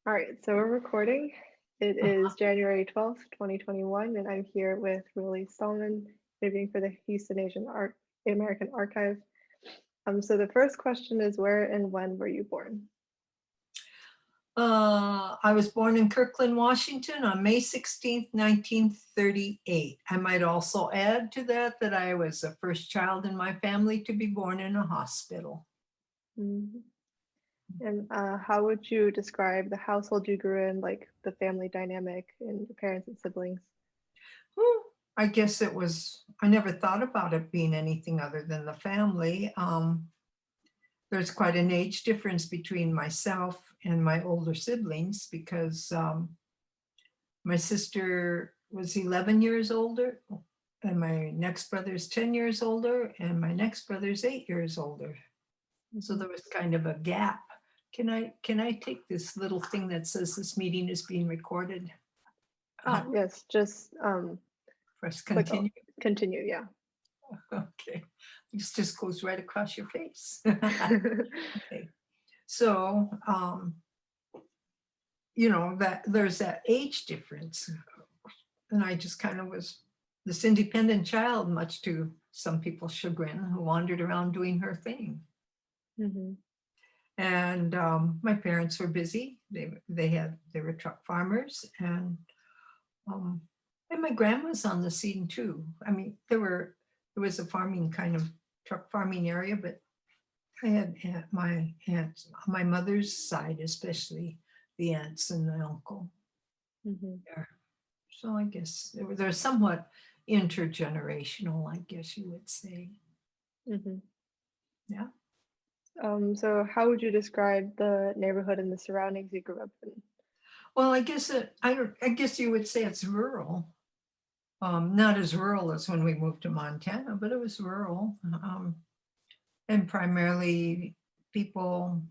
All right, so we're recording. It is January 12th, 2021, and I'm here with Willie Stallman, interviewing for the Houston American Archive. So the first question is, where and when were you born? I was born in Kirkland, Washington on May 16th, 1938. I might also add to that I was the first child in my family to be born in a hospital. Mhm. And how would you describe the household you grew in, like the family dynamic and your parents and siblings? I guess I never thought about it being anything other than the family. There's quite an age difference between myself and my older siblings because my sister was 11 years older, and my next brother's 10 years older, and my next brother's 8 years older. So Mhm. there was kind of a gap. Can I take this little thing that says this meeting is being recorded? Yes, just Press click continue. continue, yeah. Okay. This just goes right across your face. Okay. So, that there's that age difference. And I just kind of was this independent child, much to some people's chagrin, who wandered around doing her thing. Mhm. And my parents were busy. They were truck farmers, um, and my grandma's on the scene too. I mean, there was a farming kind of truck farming area, but I had my aunts, my mother's side, especially the aunts and the uncle Mhm. there. So I guess they're somewhat intergenerational, I guess you would say. Mhm. Yeah. So how would you describe the neighborhood and the surroundings you grew up in? Well, I guess you would say it's rural. Not as rural as when we moved to Montana, but it was rural, and primarily people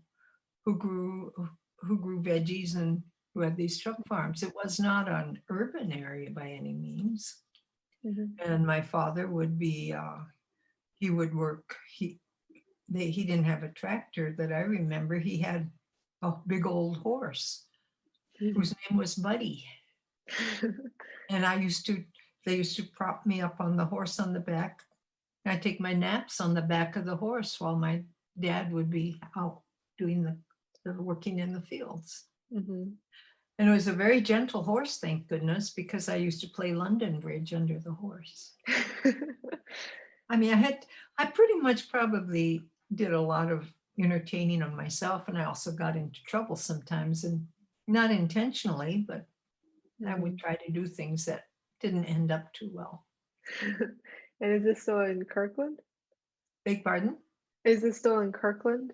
who grew who grew veggies and who had these truck farms. It was not an urban area by any means. Mhm. And my father would be he would work. He didn't have a tractor that I remember. He had a big old horse whose name was Buddy. And they used to prop me up on the horse on the back. And I'd take my naps on the back of the horse while my dad would be out doing the working in the fields. Mhm. And it was a very gentle horse, thank goodness, because I used to play London Bridge under the horse. I mean, I pretty much probably did a lot of entertaining of myself, and I also got into trouble sometimes, and not intentionally, but I would Mhm. try to do things that didn't end up too well. And is this still in Kirkland? Beg pardon? Is this still in Kirkland?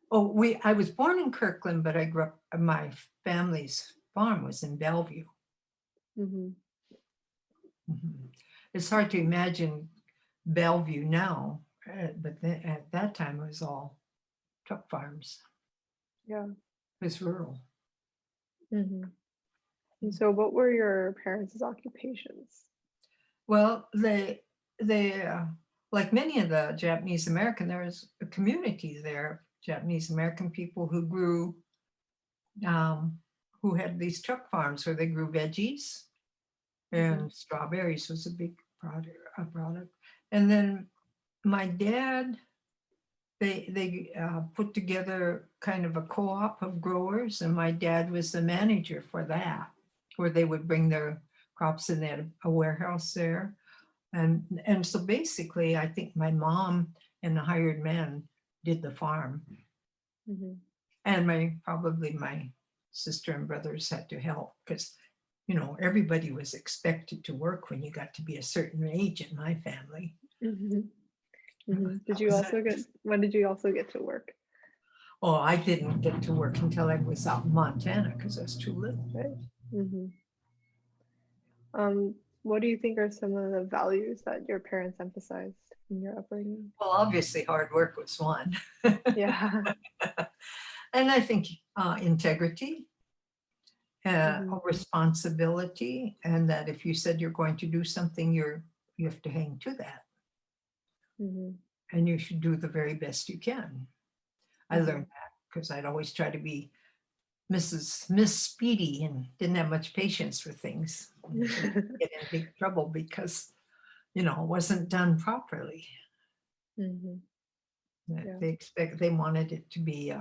Oh, I was born in Kirkland, but I grew up, my family's farm was in Bellevue. Mhm. Mhm. It's hard to imagine Bellevue now, but at that time it was all truck farms. Yeah. It was rural. Mhm. And so what were your parents' occupations? Well, they like many of the Japanese American, there was a community there, Japanese American people um, who had these truck farms where they grew veggies, Mhm. and strawberries was a big product. And then my dad, they put together kind of a co-op of growers, and my dad was the manager for that, where they would bring their crops in. They had a warehouse there, and so basically, I think my mom and the hired man did the farm, Mhm. and probably my sister and brothers had to help because everybody was expected to work when you got to be a certain age in my family. Mhm. Mhm. Did That you was also it. get when did you also get to work? Oh, I didn't get to work until I was out in Montana because I was too little. Right. Mhm. What do you think are some of the values that your parents emphasized in your upbringing? Well, obviously, hard work was one. Yeah. And I think integrity, Mhm. responsibility, and that if you said you're going to do something, you have to hang to that, Mhm. and you should do the very best you can. I learned Mhm. that because I'd always try to be Miss Speedy and didn't have much patience for things. And so get in big trouble because, it wasn't done properly. Mhm. Yeah. They wanted it to be,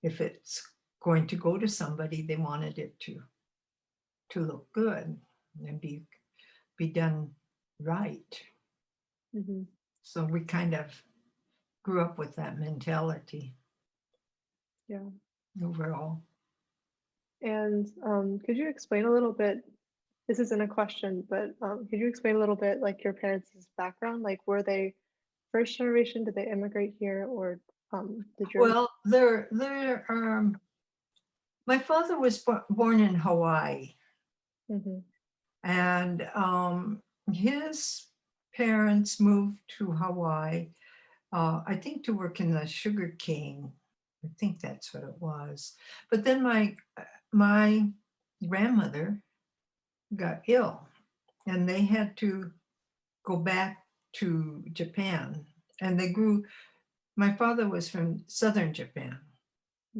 if it's going to go to somebody, they wanted it to look good and be done right. Mhm. So we kind of grew up with that mentality Yeah. overall. And could you explain a little bit? This isn't a question, but could you explain a little bit like your parents' background? Like, were they first generation? Did they immigrate here, or did your Well, my father was born in Hawaii, Mhm. and his parents moved to Hawaii, I think to work in the sugar cane. I think that's what it was. But then my grandmother got ill, and they had to go back to Japan. And my father was from southern Japan,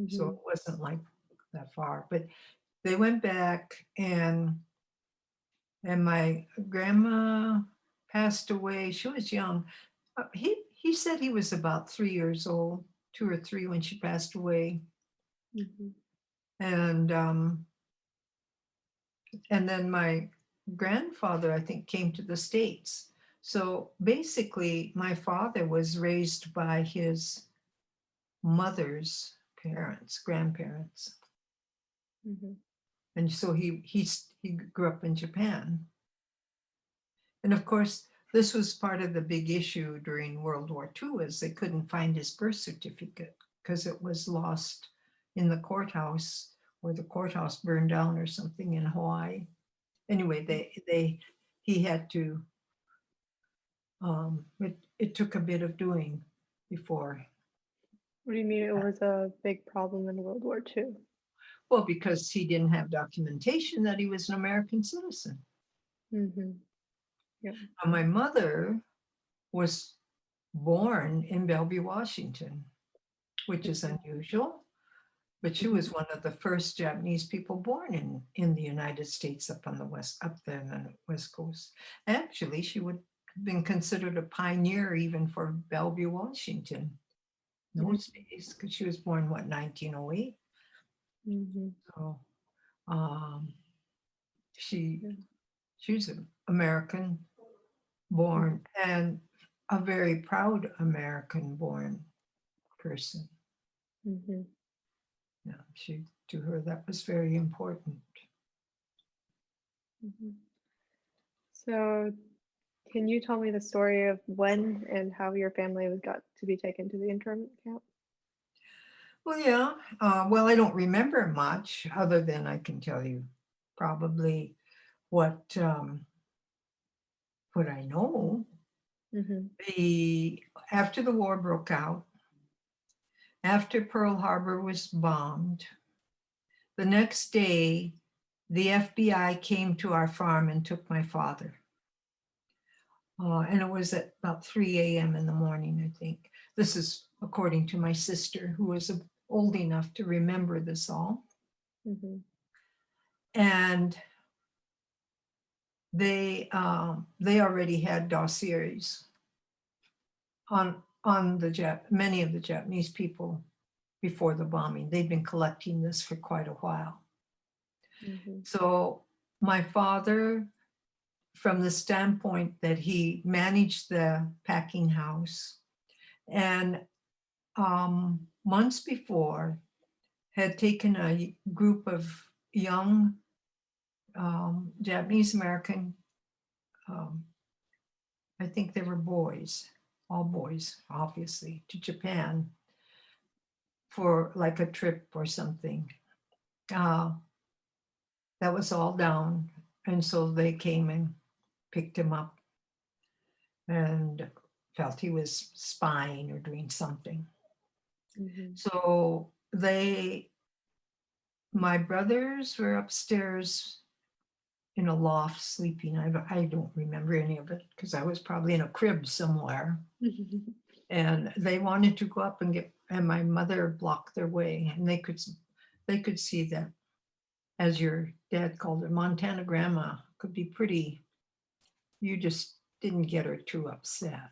so Mhm. it wasn't like that far. But they went back, and my grandma passed away. She was young. He said he was about 3 years old, 2 or 3 when she passed away, Mhm. and then my grandfather, I think, came to the States. So basically, my father was raised by his mother's parents, grandparents, Mhm. and so he grew up in Japan. And of course, this was part of the big issue during World War II, is they couldn't find his birth certificate because it was lost in the courthouse, or the courthouse burned down or something in Hawaii. Anyway, he had to. It took a bit of doing before. What do you mean it was a big problem in World War II? Well, because he didn't have documentation that he was an American citizen. Mhm. Yeah. Now, my mother was born in Bellevue, Washington, which is Mhm. unusual, but she Mhm. was one of the first Japanese people born in the United States up there on the West Coast. Actually, she would have been considered a pioneer even for Bellevue, Washington in Mhm. those days, because she was born, 1908? Mhm. So um, she Yeah. she's an American Mhm. born, and a very proud American born person. Mhm. Yeah, to her that was very important. Mhm. So, can you tell me the story of when and how your family was got to be taken to the internment camp? Well, yeah. Well, I don't remember much other than I can tell you probably what what I know. Mhm. The After the war broke out, after Pearl Harbor was bombed, the next day the FBI came to our farm and took my father. And it was at about 3 a.m. in the morning, I think. This is according to my sister, who was old enough to remember this all. Mhm. And they already had dossiers on many of the Japanese people before the bombing. They'd been collecting this for quite a while. Mhm. So my father, from the standpoint that he managed the packing house, and months before had taken a group of young Japanese American, um, I think they were boys, all boys, obviously, to Japan for like a trip or something. Uh, that was all down. And so they came and picked him up and felt he was spying or doing something. Mhm. So my brothers were upstairs in a loft sleeping. I don't remember any of it because I was probably in a crib somewhere. And they wanted to go up and my mother blocked their way, and they could see that, as your dad called it, Montana grandma could be pretty. You just didn't get her too upset,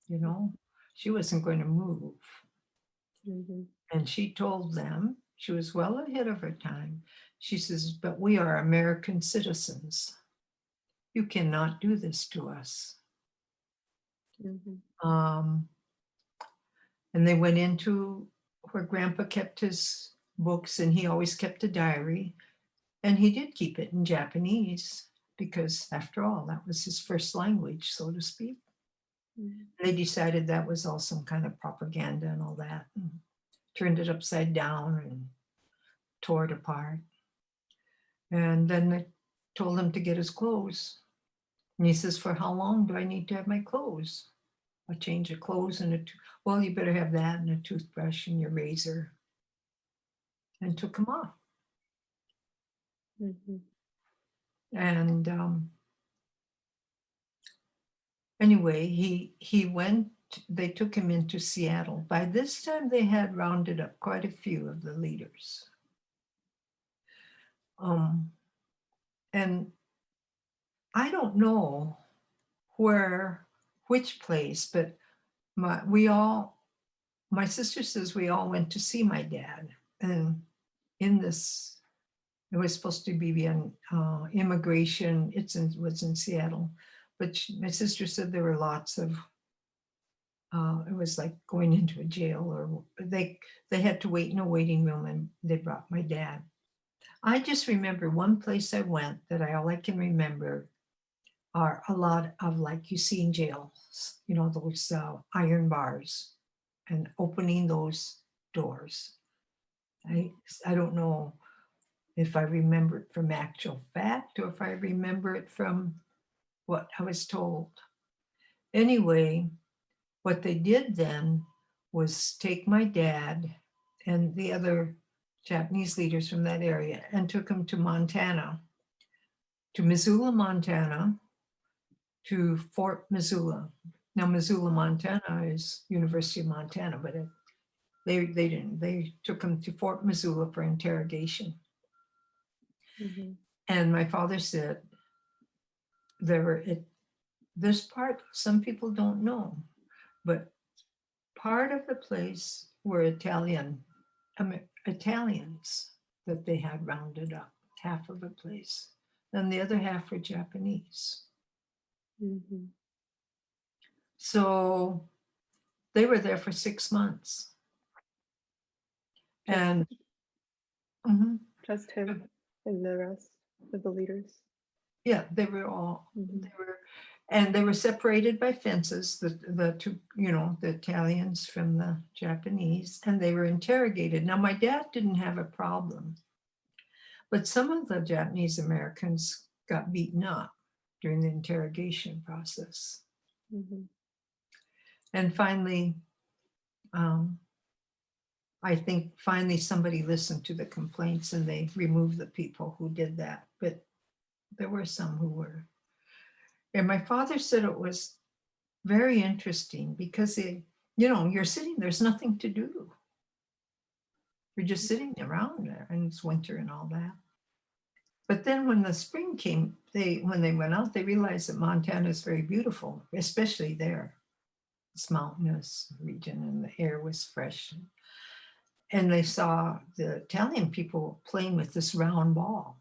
you know? She wasn't going to move. Mhm. And she told them, she was well ahead of her time. She says, but we are American citizens. You cannot do this to us. Mhm. Um, and they went into where Grandpa kept his books, and he always kept a diary. And he did keep it in Japanese because, after all, that was his first language, so to speak. Mhm. They decided that was all some kind of propaganda and all that, and turned it upside down and tore it apart. And then they told him to get his clothes. And he says, for how long do I need to have my clothes? A change of clothes and well, you better have that and a toothbrush and your razor. And took him off. Mhm. And anyway, he went, they took him into Seattle. By this time, they had rounded up quite a few of the leaders. And I don't know which place, but my sister says we all went to see my dad. And in this, it was supposed to be an immigration, was in Seattle. But my sister said there were lots of, it was like going into a jail, or they had to wait in a waiting room, and they brought my dad. I just remember one place I went that all I can remember are a lot of, like you see in jails, those iron bars, and opening those doors. I don't know if I remember it from actual fact or if I remember it from what I was told. Anyway, what they did then was take my dad and the other Japanese leaders from that area and took them to Montana, to Missoula, Montana, to Fort Missoula. Now, Missoula, Montana is University of Montana, but they didn't. They took them to Fort Missoula for interrogation. Mhm. And my father said this part, some people don't know, but part of the place were Italians that they had rounded up, half of the place. And the other half were Japanese. Mhm. So they were there for 6 months. Just And mhm, just him and the rest of the leaders. yeah, they Mhm. were separated by fences, the two, the Italians from the Japanese, and they were interrogated. Now, my dad didn't have a problem, but some of the Japanese Americans got beaten up during the interrogation process. Mhm. And finally, I think finally somebody listened to the complaints and they removed the people who did that. But there were some who were. And my father said it was very interesting because you're sitting, there's nothing to do. You're just sitting around there, and it's winter and all that. But then when the spring came, when they went out, they realized that Montana is very beautiful, especially there. It's mountainous region and the air was fresh. And they saw the Italian people playing with this round ball.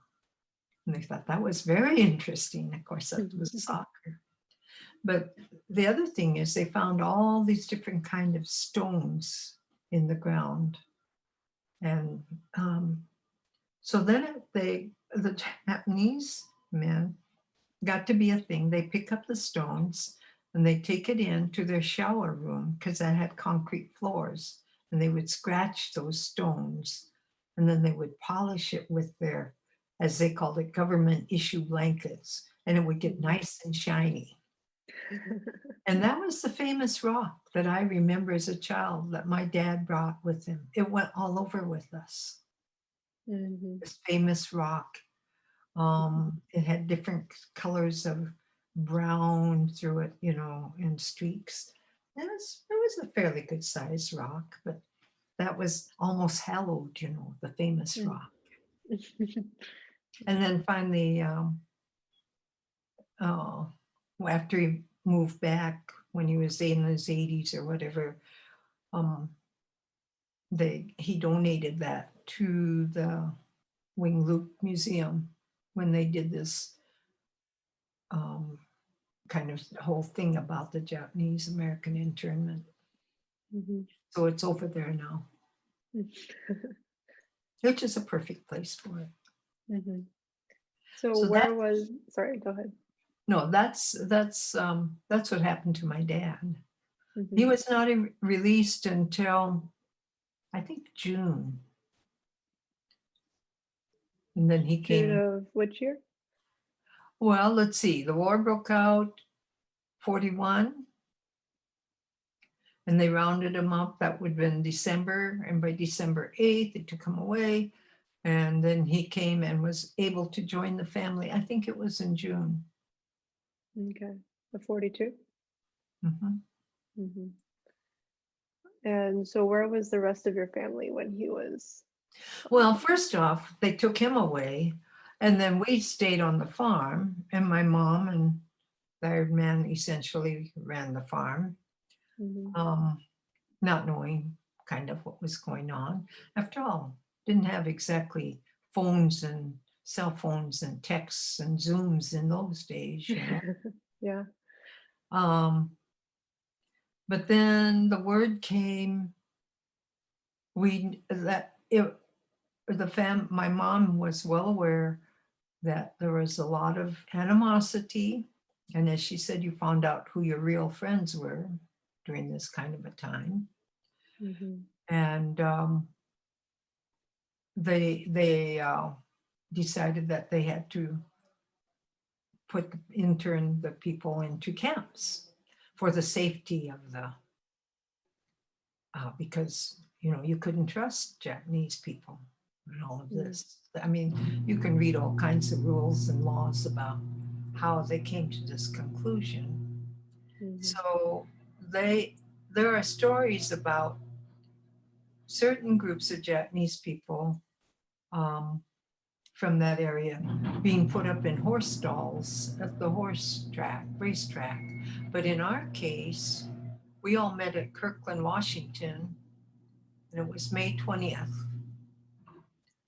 And they thought that was very interesting. Of course, that was soccer. But the other thing is they found all these different kind of stones in the ground. And so then the Japanese men got to be a thing. They pick up the stones and they take it into their shower room because that had concrete floors. And they would scratch those stones and then they would polish it with their, as they called it, government issue blankets. And it would get nice and shiny. And that was the famous rock that I remember as a child that my dad brought with him. It went all over with us. Mhm. This famous rock. It had different colors of brown through it, and streaks. It was a fairly good sized rock, but that was almost hallowed, you know, the famous Mm. rock. And then finally, after he moved back when he was in his 80s or whatever, um, he donated that to the Wing Luke Museum when they did this um, kind of whole thing about the Japanese American internment. Mhm. So it's over there now, which is a perfect place for it. Mhm. So So where was, sorry, go ahead. no, that's what happened to my dad. He Mhm. was not released until I think June, and then he June came. of which year? Well, let's see. The war broke out 41, and they rounded him up. That would have been December, and by December 8th, they took him away. And then he came and was able to join the family. I think it was in June. Okay, of 42. Mhm. Mhm. And so where was the rest of your family when he was? Well, first off, they took him away, and then we stayed on the farm, and my mom and the hired man essentially ran the farm, Mhm. not knowing kind of what was going on. After all, didn't have exactly phones and cell phones and texts and Zooms in those days, you know. Yeah. Um, but then the word came, my mom was well aware that there was a lot of animosity. And as she said, you found out who your real friends were during this kind of a time. Mhm. And they decided that they had to intern the people into camps for the safety of the, because, you know, you couldn't trust Japanese people and all of Mhm. this. I mean, you can read all kinds of rules and laws about how they came to this conclusion. Mhm. So there are stories about certain groups of Japanese people um, from that area being put up in horse stalls at the racetrack. But in our case, we all met at Kirkland, Washington, and it was May 20th.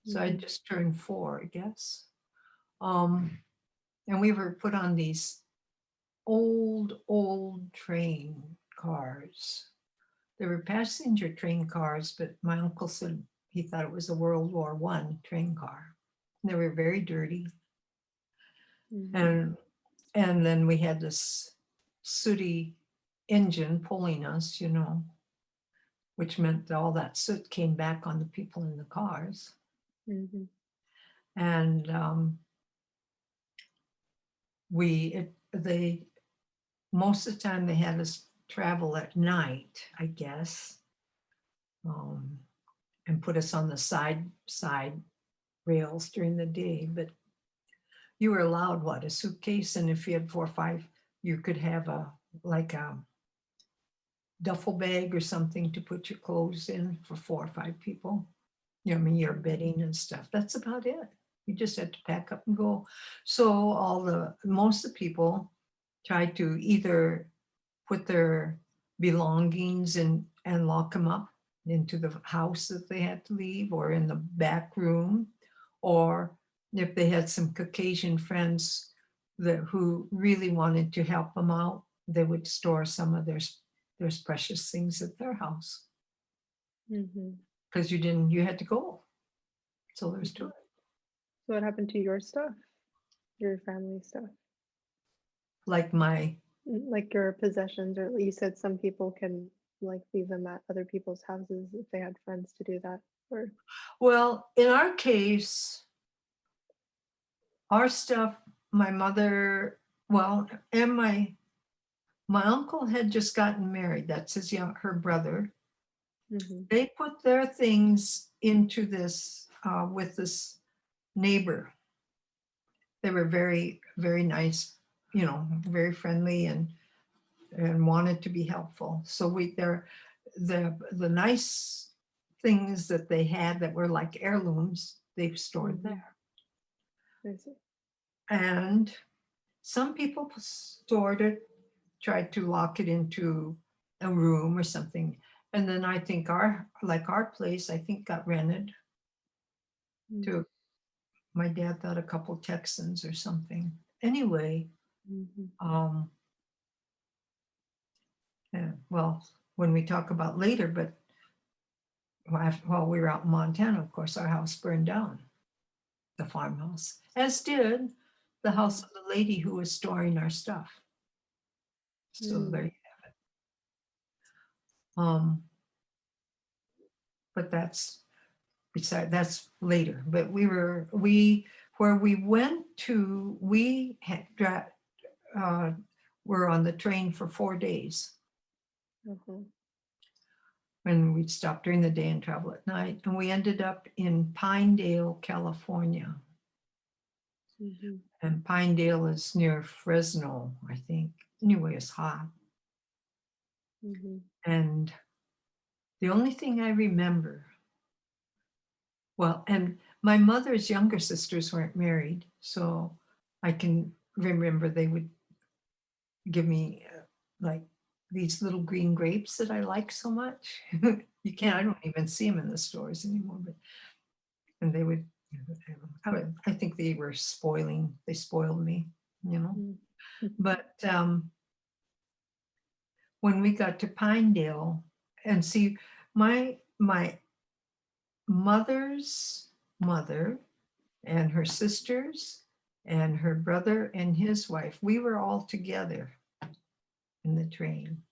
So I Mhm. just turned 4, I guess. Um, and we were put on these old train cars. They were passenger train cars, but my uncle said he thought it was a World War I train car. They were very dirty. Mhm. And then we had this sooty engine pulling us, you know, which meant that all that soot came back on the people in the cars. Mhm. And they most of the time they had us travel at night, I guess, um, and put us on the side rails during the day. But you were allowed a suitcase, and if you had 4 or 5, you could have a duffel bag or something to put your clothes in for 4 or 5 people. You know, I mean, your bedding and stuff. That's about it. You just had to pack up and go. So most of the people tried to either put their belongings in and lock them up into the house that they had to leave, or in the back room, or if they had some Caucasian friends who really wanted to help them out, they would store some of their precious things at their house, Mhm. because you had to go. So there's to Mhm. it. So what happened to your stuff? Your family stuff? Like my, Like your possessions, or you said some people can like leave them at other people's houses if they had friends to do that. Or well, in our case, our stuff, my mother, well, and my uncle had just gotten married. That's her brother. Mhm. They put their things into this with this neighbor. They were very, very nice, you know, very friendly and wanted to be helpful. So the nice things that they had that were like heirlooms, they've stored Mhm. there. I see. And some people stored it, tried to lock it into a room or something. And then I think our place, I think got rented Mm, to, my dad thought a couple Texans or something. Anyway, mhm, um, well, when we talk about later, but while we were out in Montana, of course, our house burned down, the farmhouse, as did the house of the lady who was storing our stuff. So mm, there, um, but that's later. But where we went to, we had were on the train for 4 days, uh-huh, and we'd stop during the day and travel at night. And we ended up in Pinedale, California. mhm, And Pinedale is near Fresno, I think. Anyway, it's hot. mhm, And the only thing I remember, well, and my mother's younger sisters weren't married, so I can remember they would give me like these little green grapes that I like so much. I don't even see them in the stores anymore, but, and they would, I think they spoiled me, you know. mm, But when we got to Pinedale, and see, my mother's mother and her sisters and her brother and his wife, we were all together in the train.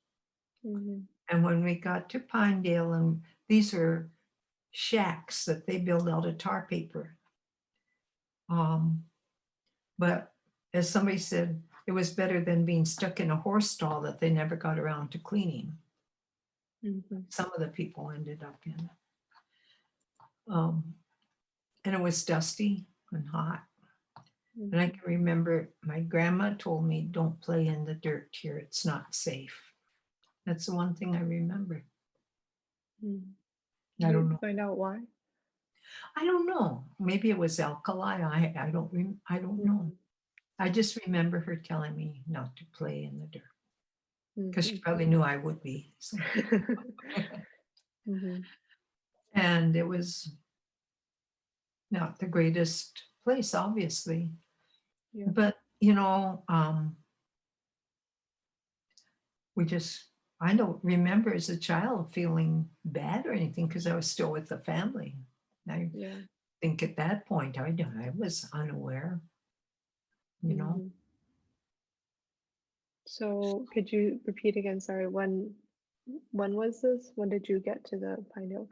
mhm, And when we got to Pinedale, and these are shacks that they build out of tar paper. But as somebody said, it was better than being stuck in a horse stall that they never got around to cleaning. mhm, Some of the people ended up in. Um, and it was dusty and hot. And I mhm, can remember my grandma told me, don't play in the dirt here, it's not safe. That's the one thing I remember. mm. I Did don't you know. find out why? I don't know. Maybe it was alkali. I don't know. Mhm, I just remember her telling me not to play in the dirt because she mhm, probably knew I would be. So. mhm, And it was not the greatest place, obviously. yeah, But, we just, I don't remember as a child feeling bad or anything because I was still with the family. I yeah. think at that point I was unaware, you know. Mhm. So could you repeat again? Sorry, when was this? When did you get to the Pinedale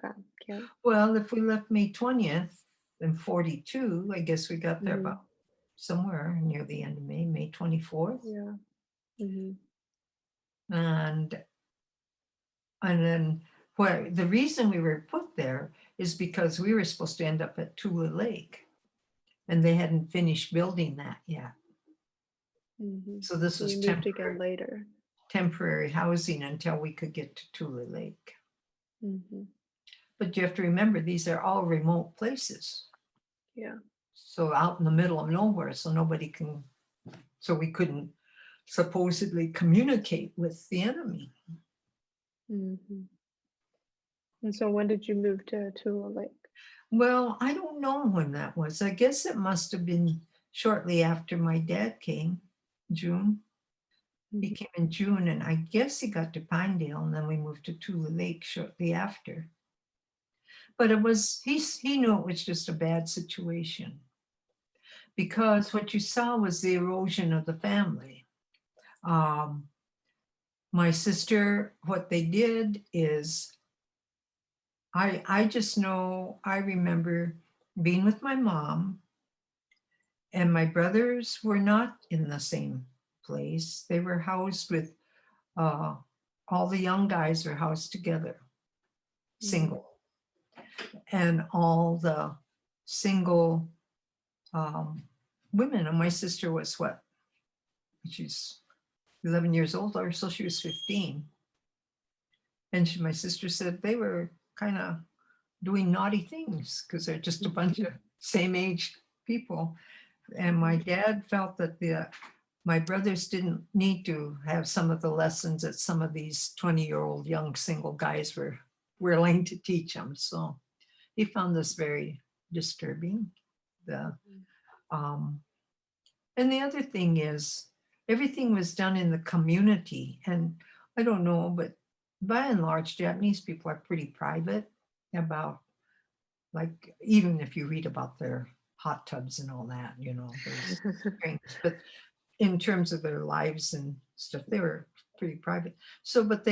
camp? Well, if we left May 20th in 42, I guess we got there Mm, about somewhere near the end of May, May 24th. yeah. Mhm, And then the reason we were put there is because we were supposed to end up at Tula Lake, and they hadn't finished building that yet. mhm. So this So was you moved again later. temporary housing until we could get to Tula Lake. Mhm, But you have to remember, these are all remote places. yeah. So out in the middle of nowhere, so we couldn't supposedly communicate with the enemy. Mhm. And so when did you move to Tula Lake? Well, I don't know when that was. I guess it must have been shortly after my dad came, June. He Mhm, came in June, and I guess he got to Pinedale, and then we moved to Tula Lake shortly after. But he knew it was just a bad situation because what you saw was the erosion of the family. Um, my sister, what they did is, I just know, I remember being with my mom, and my brothers were not in the same place. They were housed with, all the young guys were housed together, mhm, single, and all the single um, women. And my sister was what? She's 11 years older, so she was 15. And my sister said they were kind of doing naughty things because they're just a bunch of same age people. And my dad felt that my brothers didn't need to have some of the lessons that some of these 20-year-old young single guys were willing to teach them. So he found this very disturbing. The and the other thing is everything was done in the community. And I don't know, but by and large, Japanese people are pretty private about, like, even if you read about their hot tubs and all that, those things. But in terms of their lives and stuff, they were pretty private. So, but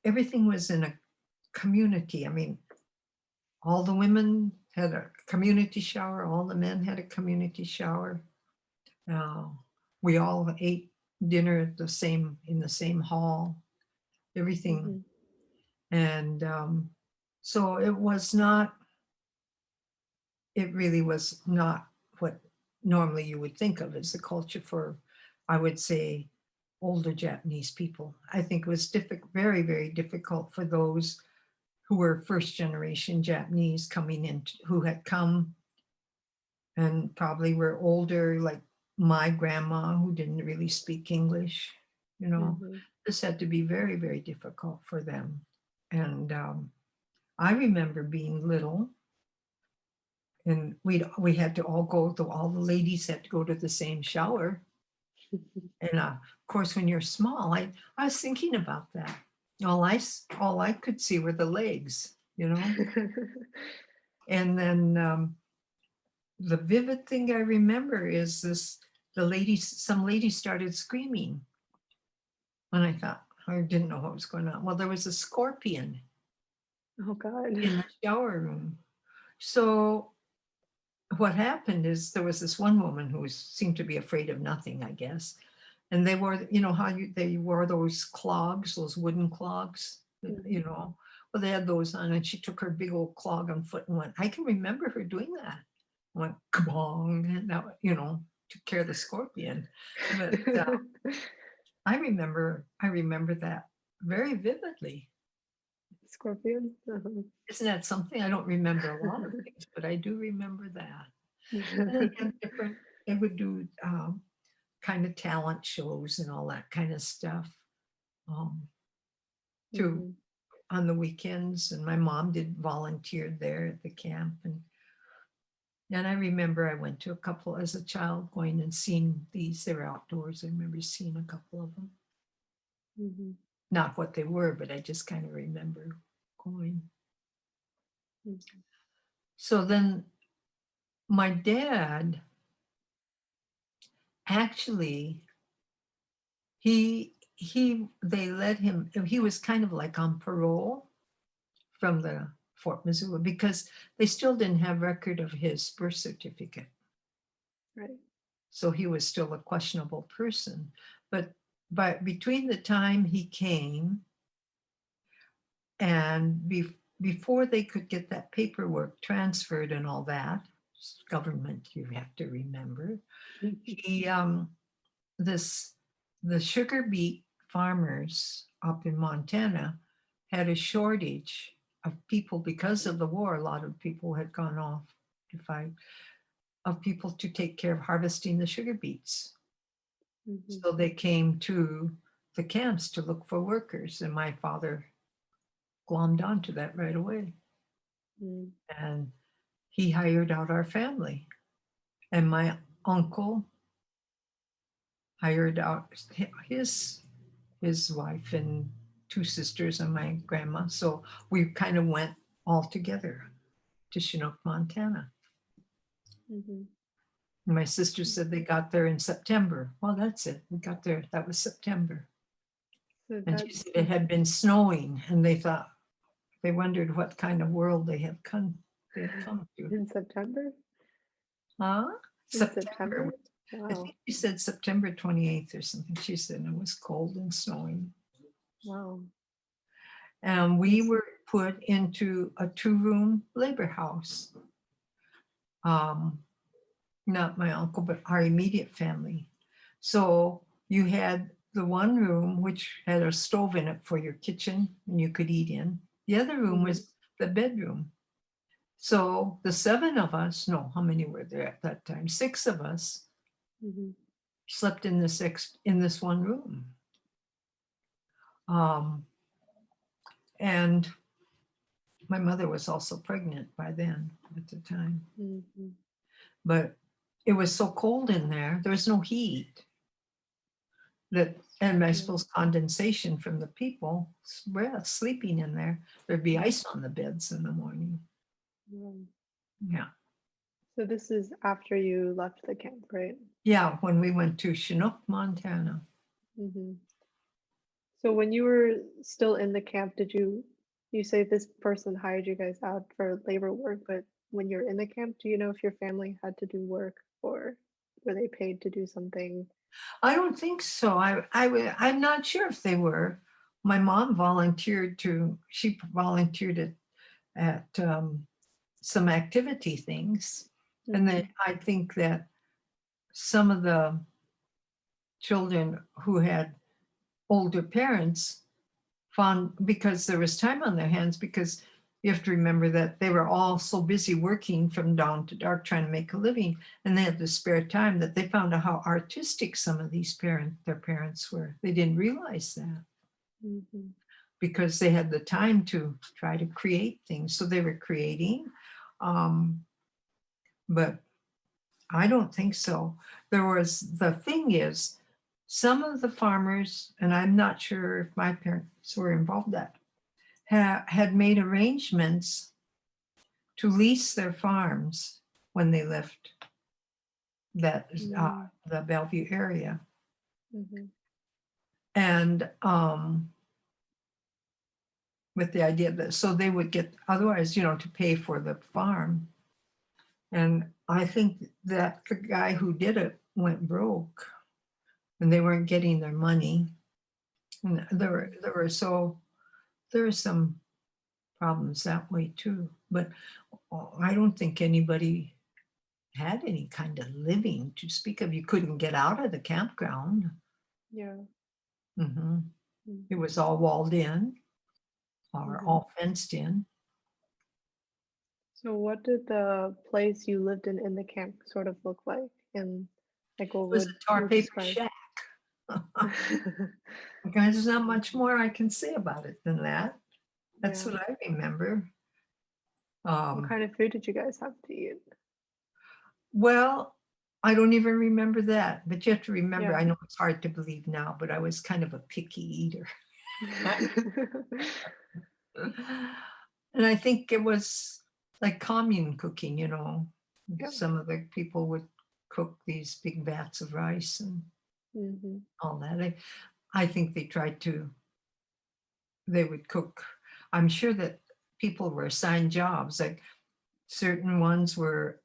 everything was in a community. I mean, all the women had a community shower, all the men had a community shower. We all ate dinner in the same hall, everything. And so it really was not what normally you would think of as the culture for, I would say, older Japanese people. I think it was very, very difficult for those who were first generation Japanese coming in, who had come and probably were older, like my grandma, who didn't really speak English. This had to be very, very difficult for them. And I remember being little, and we had to all all the ladies had to go to the same shower. And of course, when you're small, I was thinking about that. All I could see were the legs, And then the vivid thing I remember is some ladies started screaming. And I thought, I didn't know what was going on. Well, there was a scorpion. Oh, God. In the shower room. So what happened is there was this one woman who seemed to be afraid of nothing, I guess. And they wore, they wore those clogs, those wooden clogs, well, they had those on, and she took her big old clog on foot and went, I can remember her doing that. I went, kabong, and that, took care of the scorpion. But I remember that very vividly. Scorpion. Isn't that something? I don't remember a lot of things, but I do remember that. And they would do kind of talent shows and all that kind of stuff too on the weekends. And my mom volunteered there at the camp. And I remember I went to a couple as a child, going and seeing these. They were outdoors. I remember seeing a couple of them. Not what they were, but I just kind of remember going. So then my dad, actually, they let him, he was kind of like on parole from the Fort Missoula because they still didn't have record of his birth certificate. Right. So he was still a questionable person. But between the time he came and before they could get that paperwork transferred and all that, government, you have to remember, the sugar beet farmers up in Montana had a shortage of people because of the war. A lot of people had gone off to fight, of people to take care of harvesting the sugar beets. So they came to the camps to look for workers, and my father glommed onto that right away. And he hired out our family. And my uncle hired out his wife and two sisters and my grandma. So we kind of went all together to Chinook, Montana. My sister said they got there in September. Well, that's it. We got there. That was September. And she said it had been snowing, and they wondered what kind of world they had come to. In September? Huh? September? Wow. I think she said September 28th or something. She said it was cold and snowing. Wow. And we were put into a 2-room labor house. Not my uncle, but our immediate family. So you had the one room which had a stove in it for your kitchen and you could eat in. The other room was the bedroom. So the seven of us, no, how many were there at that time? Six of us Mm-hmm. slept in this one room. Um, and my mother was also pregnant by then at the time. Mm-hmm. But it was so cold in there. There was no heat. That, and I Yeah. suppose condensation from the people sleeping in there. There'd be ice on the beds in the morning. Um, Yeah. so this is after you left the camp, right? Yeah, when we went to Chinook, Montana. Mm-hmm. So when you were still in the camp, did you say this person hired you guys out for labor work, but when you're in the camp, do you know if your family had to do work or were they paid to do something? I don't think so. I'm not sure if they were. My mom she volunteered at some activity things. And then Mm-hmm. I think that some of the children who had older parents found, because there was time on their hands, because you have to remember that they were all so busy working from dawn to dark trying to make a living, and they had the spare time, that they found out how artistic some of their parents were. They didn't realize that Mm-hmm. because they had the time to try to create things. So they were creating, um, but I don't think so. The thing is, some of the farmers, and I'm not sure if my parents were involved that, had made arrangements to lease their farms when they left that the Bellevue area. Mm-hmm. And with the idea that so they would get, otherwise, to pay for the farm. And I think that the guy who did it went broke and they weren't getting their money. And there were some problems that way too. But I don't think anybody had any kind of living to speak of. You couldn't get out of the campground. Yeah. Mhm. Mm-hmm. It was all walled in or Mm-hmm. all fenced in. So what did the place you lived in the camp sort of look like? And like what It was would a tar you paper describe? shack. There's not much more I can say about it than that. That's Yeah. what I remember. What Um, kind of food did you guys have to eat? well, I don't even remember that, but you have to remember, Yeah. I know it's hard to believe now, but I was kind of a picky eater. And I think it was like commune cooking, Yeah. some of the people would cook these big vats of rice and Mm-hmm. all that. I think they would cook. I'm sure that people were assigned jobs, like certain ones were,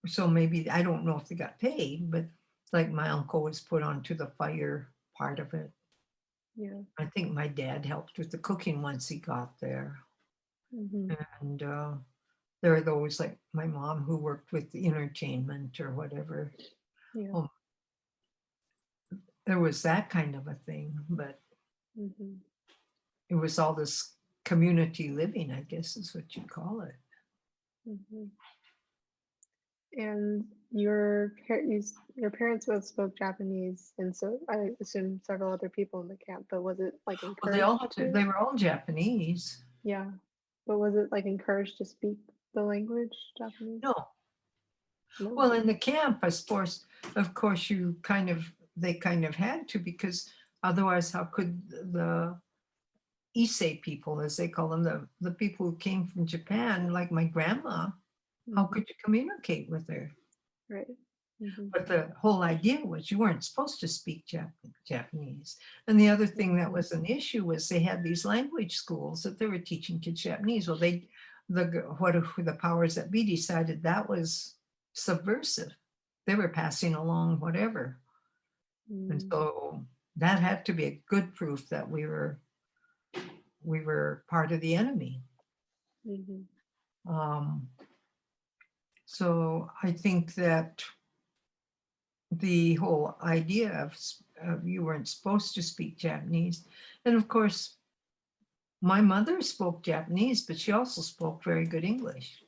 so maybe, I don't know if they got paid, but like my uncle was put onto the fire part of it. Yeah. I think my dad helped with the cooking once he got there. Mm-hmm. And there are those like my mom who worked with the entertainment or whatever. Yeah. Oh, there was that kind of a thing, but Mm-hmm. it was all this community living, I guess is what you call it. Mm-hmm. And your parents both spoke Japanese, and so I assume several other people in the camp. But was it like Well, encouraged to? they were all Japanese. Yeah. But was it like encouraged to speak the language, Japanese? No, No. well, in the camp, I suppose, of course, they kind of had to, because otherwise, how could the Issei people, as they call them, the people who came from Japan, like my grandma, how Mm-hmm. could you communicate with her? Right. Mm-hmm. But the whole idea was you weren't supposed to speak Japanese. And the other thing that Mm-hmm. was an issue was they had these language schools that they were teaching kids Japanese. Well, the powers that be decided that was subversive. They were passing along whatever. And Mm-hmm. so that had to be a good proof that we were part of the enemy. Mm-hmm. Um, so I think that the whole idea of you weren't supposed to speak Japanese. And of course, my mother spoke Japanese, but she also spoke very good English.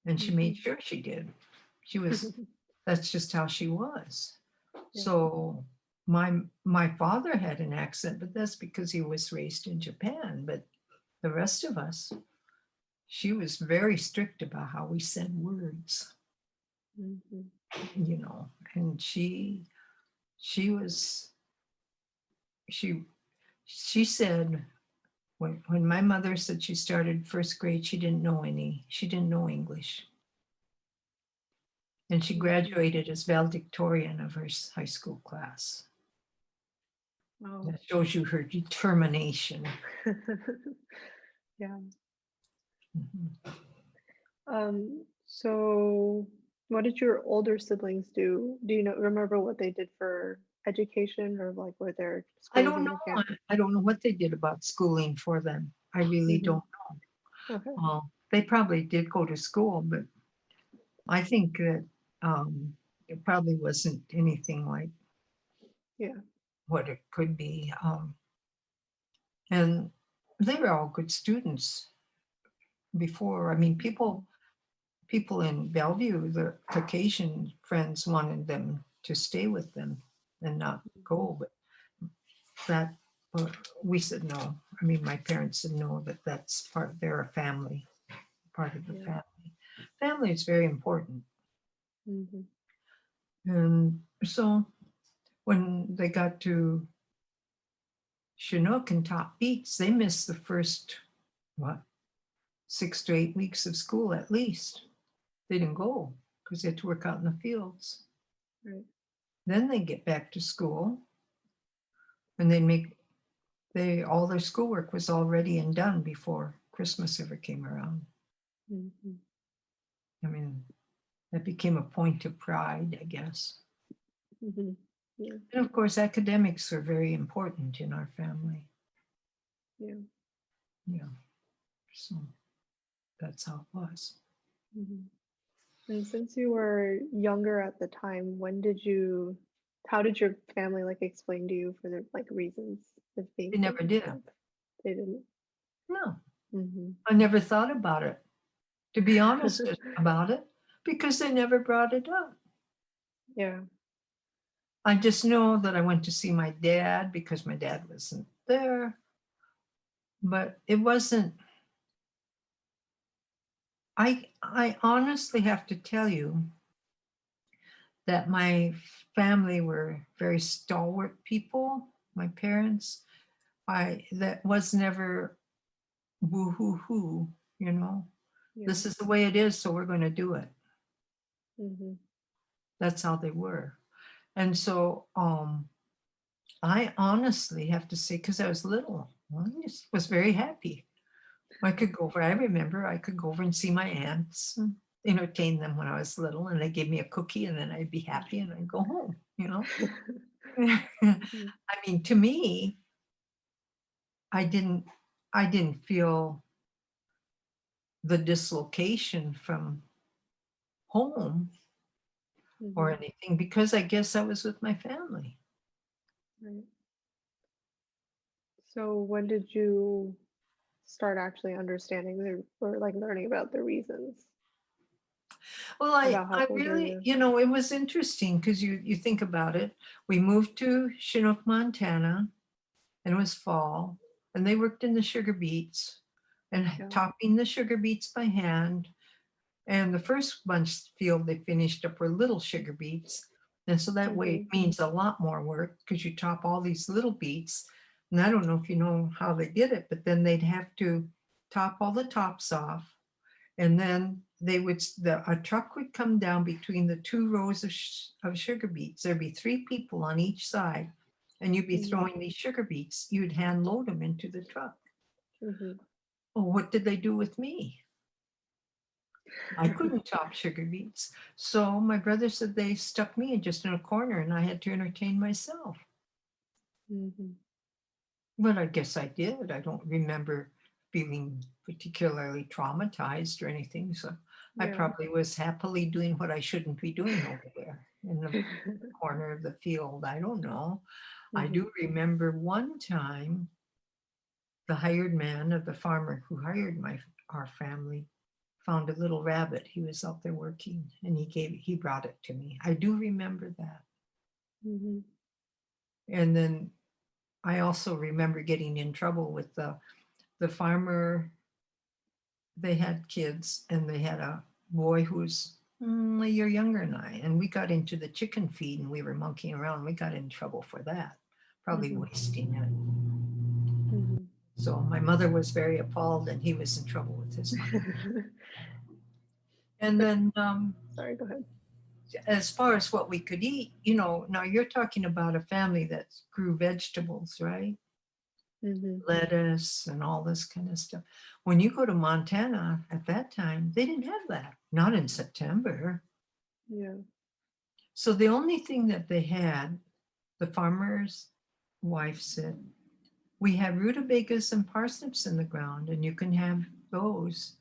and she made Mhm. sure she did. She was, that's just how she was. Yeah. So my father had an accent, but that's because he was raised in Japan. But the rest of us, she was very strict about how we said words, Mhm. you know, and she was she she said when my mother said she started first grade, she didn't know English. And she Mhm. graduated as valedictorian of her high school class. Wow. That shows you her determination. Yeah. Mhm. So what did your older siblings do? Do you know remember what they did for education or like were there I schools don't in know. your family? I don't know what they did about schooling for them. I really Hmm. don't Okay. know. They probably did go to school, but I think that it probably wasn't anything like Yeah. what it could be. And they were all good students before. I mean, people in Bellevue, the Caucasian friends wanted them to stay with them and not go, but that uh, we said no. I mean, my parents said no, that that's part, they're a family, part of the Yeah. family. Family is very important. Hmm. And so when they got to Chinook and Top Beats, they missed the first, what, 6 to 8 weeks of school at least. They didn't go because they had to work out in the fields. Right. Then they get back to school and they all their schoolwork was all ready and done before Christmas ever came around. Hmm. I mean, that became a point of pride, I guess. Hmm. Yeah. And of course, academics are very important in our family. Yeah. Yeah, so that's how it was. Hmm. And since you were younger at the time, how did your family like explain to you for the like reasons of being They so never did. different? They didn't. No, Hmm. I never thought about it, to be honest about it, because they never brought it up. Yeah. I just know that I went to see my dad because my dad wasn't there, but it wasn't. I honestly have to tell you that my family were very stalwart people. My parents, I that was never woo hoo hoo, you know. Yeah. This is the way it is, so we're going to do it. Hmm. That's how they were. And so I honestly have to say, because I was little, I just was very happy. I could go over, I remember I could go over and see my aunts and entertain them when I was little, and they gave me a cookie, and then I'd be happy and I'd go home, you know. Mhm. I mean, to me, I didn't I didn't feel the dislocation from home or Mhm. anything because I guess I was with my family. Right. So when did you start actually understanding or like learning about the reasons Well, about how I older really, you? it was interesting because you think about it. We moved to Chinook, Montana, and it was fall, and they worked in the sugar beets and Yeah. topping the sugar beets by hand. And the first bunch field they finished up were little sugar beets. And so that way it Mhm. means a lot more work because you top all these little beets. And I don't know if you know how they did it, but then they'd have to top all the tops off. And then a truck would come down between the two rows of sugar beets. There'd be three people on each side, and you'd be Mhm. throwing these sugar beets. You'd hand load them into the truck. Mhm. Oh, what did they do with me? I couldn't chop sugar beets. So my brother said they stuck me just in a corner and I had to entertain myself. Mhm. But I guess I did. I don't remember feeling particularly traumatized or anything. So I Yeah. probably was happily doing what I shouldn't be doing over there in the corner of the field. I don't know. I Mhm. do remember one time the hired man of the farmer who hired our family found a little rabbit. He was out there working, and he brought it to me. I do remember that. Mm-hmm. And then I also remember getting in trouble with the farmer. They had kids, and they had a boy who's a year younger than I, and we got into the chicken feed, and we were monkeying around. We got in trouble for that, probably Mhm. wasting it. Mhm. So my mother was very appalled, and he was in trouble with his mother. And then Sorry, go ahead. as far as what we could eat, now you're talking about a family that grew vegetables, right? Mm-hmm. Lettuce and all this kind of stuff. When you go to Montana at that time, they didn't have that, not in September. Yeah. So the only thing that they had, the farmer's wife said, we have rutabagas and parsnips in the ground, and you can have those.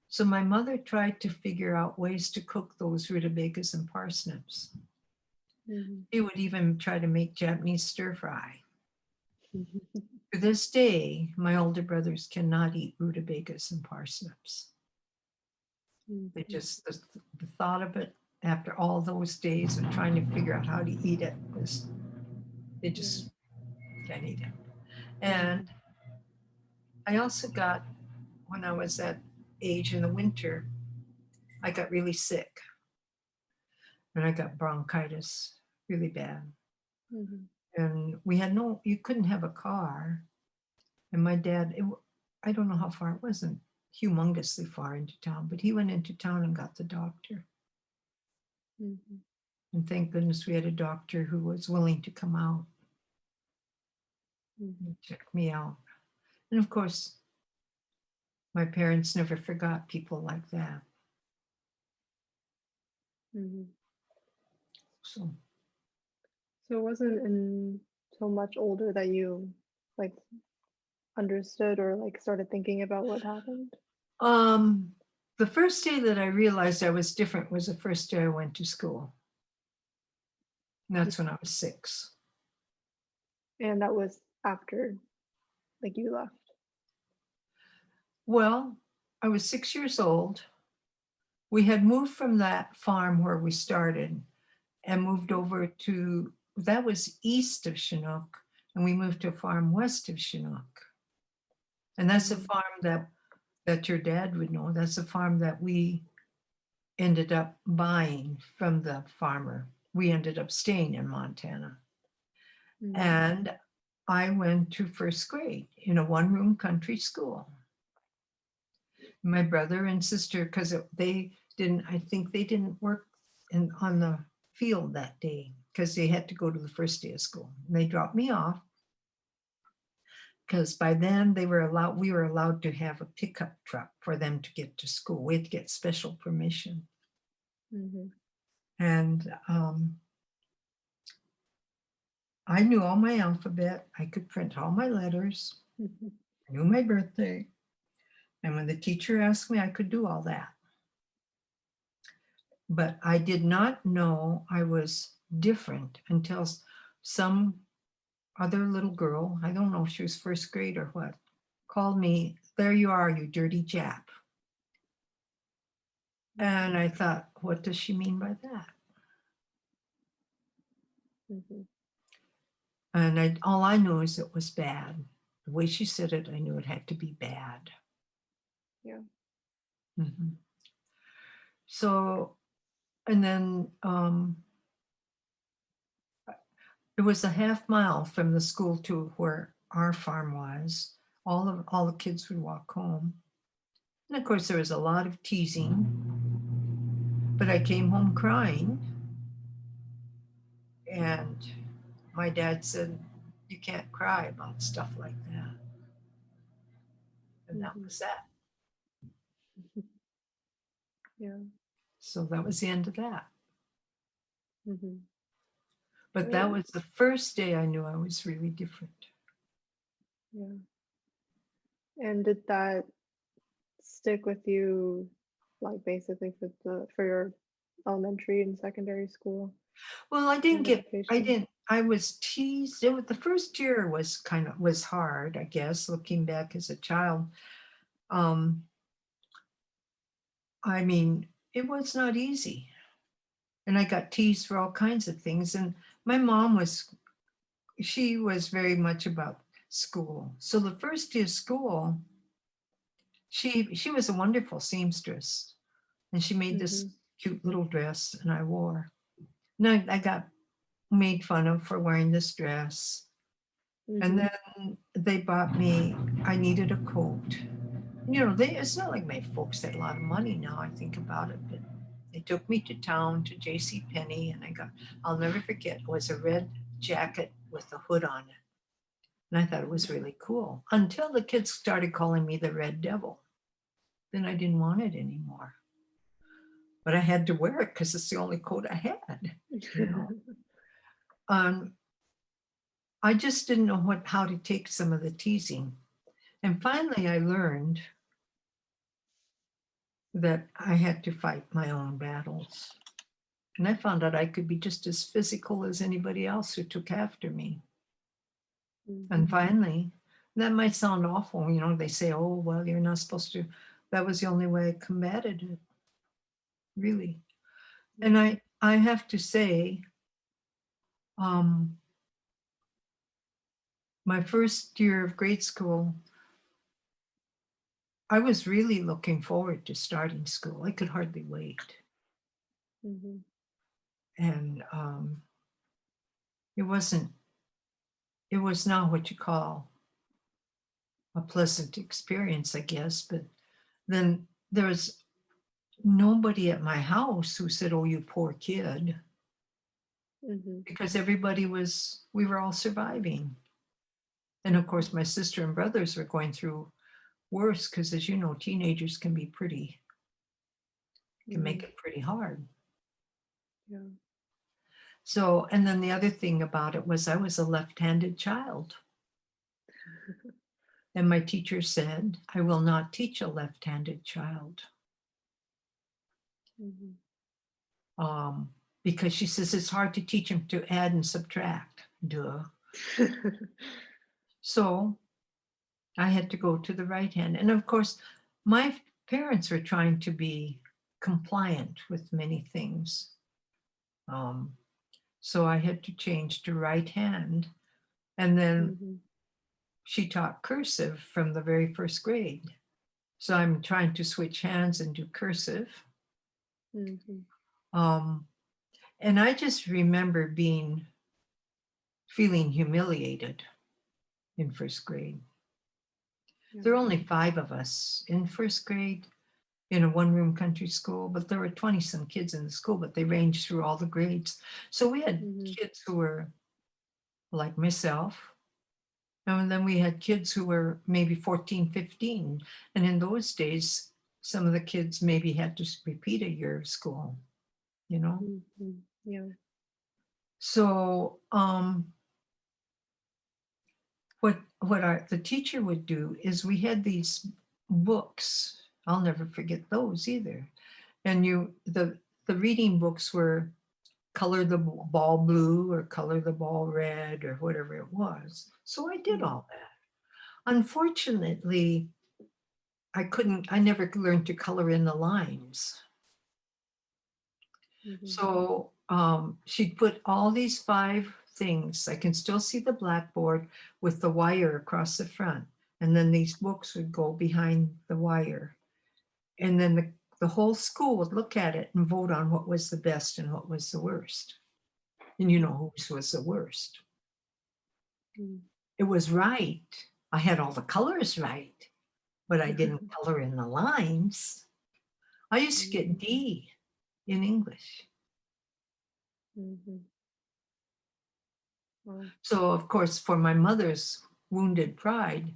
So my mother tried to figure out ways to cook those rutabagas and parsnips. Mm-hmm. She would even try to make Japanese stir fry. Mm-hmm. To this day, my older brothers cannot eat rutabagas and parsnips. They just, the thought of it after all those days of trying to figure out how to eat it was, they just can't eat it. And I also got, when I was that age in the winter, I got really sick, and I got bronchitis really bad. Mm-hmm. And we had you couldn't have a car. And my dad, I don't know how far, it wasn't humongously far into town, but he went into town and got the doctor. Mm-hmm. And thank goodness we had a doctor who was willing to come out Mm-hmm. and check me out. And of course, my parents never forgot people like that. Mm-hmm. So, So it wasn't until much older that you like understood or like started thinking about what happened? um, the first day that I realized I was different was the first day I went to school. And that's when I was 6. And that was after like you left. Well, I was 6 years old. We had moved from that farm where we started and moved over to, that was east of Chinook, and we moved to a farm west of Chinook. And that's a Mhm. farm that your dad would know. That's a farm that we ended up buying from the farmer. We ended up staying in Montana. Mhm. And I went to first grade in a one-room country school. My brother and sister, because I think they didn't work on the field that day because they had to go to the first day of school. And they dropped me off because by then we were allowed to have a pickup truck for them to get to school. We had to get special permission. Mhm. And I knew all my alphabet. I could print all my letters. Mhm. I knew my birthday. And when the teacher asked me, I could do all that. But I did not know I was different until some other little girl, I don't know if she was first grade or what, called me, "There you are, you dirty Jap." And I thought, what does she mean by that? Mhm. And all I knew is it was bad. The way she said it, I knew it had to be bad. Yeah. Mhm. So, and then it was a half mile from the school to where our farm was. All the kids would walk home. And of course, there was a lot of teasing, but I came home crying. And my dad said, "You can't cry about stuff like that." And that Mhm. was that. Yeah. So that was the end of that. Mhm. But that Well, was the first day I knew I was really different. yeah. And did that stick with you like basically for your elementary and secondary school Well, and education? I was teased. The first year was hard, I guess, looking back as a child. Um, I mean, it was not easy. And I got teased for all kinds of things. And my mom she was very much about school. So the first day of school, she was a wonderful seamstress. And she made this Mm-hmm. cute little dress and I wore. And I got made fun of for wearing this dress. And Mm-hmm. then they bought me, I needed a coat. It's not like my folks had a lot of money now, I think about it, but they took me to town to J.C. Penney, and I'll never forget, it was a red jacket with a hood on it. And I thought it was really cool until the kids started calling me the Red Devil. Then I didn't want it anymore. But I had to wear it because it's the only coat I had, you know. Um, I just didn't know how to take some of the teasing. And finally I learned that I had to fight my own battles. And I found out I could be just as physical as anybody else who took after me. And finally, that might sound awful, they say, oh, well, you're not supposed to. That was the only way I combated it, really. And I have to say, um, my first year of grade school, I was really looking forward to starting school. I could hardly wait. Mm-hmm. And it was not what you call a pleasant experience, I guess. But then there was nobody at my house who said, oh, you poor kid, Mm-hmm. because we were all surviving. And of course, my sister and brothers were going through worse because, as you know, teenagers can make Mm-hmm. it pretty hard. Yeah. So, and then the other thing about it was I was a left-handed child. And my teacher said, I will not teach a left-handed child. Mm-hmm. Because she says it's hard to teach them to add and subtract. Duh. So I had to go to the right hand. And of course, my parents were trying to be compliant with many things. So I had to change to right hand. And then Mm-hmm. she taught cursive from the very first grade. So I'm trying to switch hands and do cursive. Mm-hmm. And I just remember feeling humiliated in first grade. Yeah. There were only 5 of us in first grade in a one-room country school, but there were 20 some kids in the school, but they ranged through all the grades. So we had Mm-hmm. kids who were like myself, and then we had kids who were maybe 14, 15. And in those days, some of the kids maybe had to repeat a year of school, you know? Mm-hmm. Yeah. So the teacher would do is we had these books. I'll never forget those either. And the reading books were color the ball blue or color the ball red or whatever it was. So I did all that. Unfortunately, I never learned to color in the lines. Mm-hmm. So she'd put all these 5 things. I can still see the blackboard with the wire across the front. And then these books would go behind the wire. And then the whole school would look at it and vote on what was the best and what was the worst. And you know whose was the worst. Mm-hmm. It was right. I had all the colors right, but I didn't color in the lines. I used to get D in English. Mm-hmm. Wow. So, of course, for my mother's wounded pride,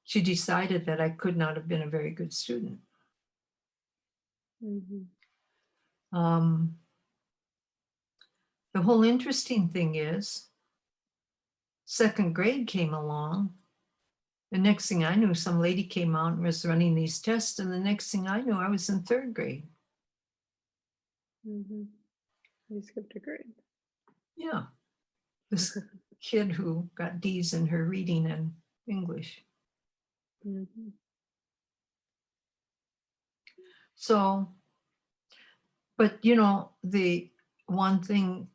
she decided that I could not have been a very good student. Mm-hmm. The whole interesting thing is, 2nd grade came along. The next thing I knew, some lady came out and was running these tests. And the next thing I knew, I was in 3rd grade. Mm-hmm. You skipped a grade. Yeah. This kid who got D's in her reading and English. Mm-hmm. So, but you know, the one thing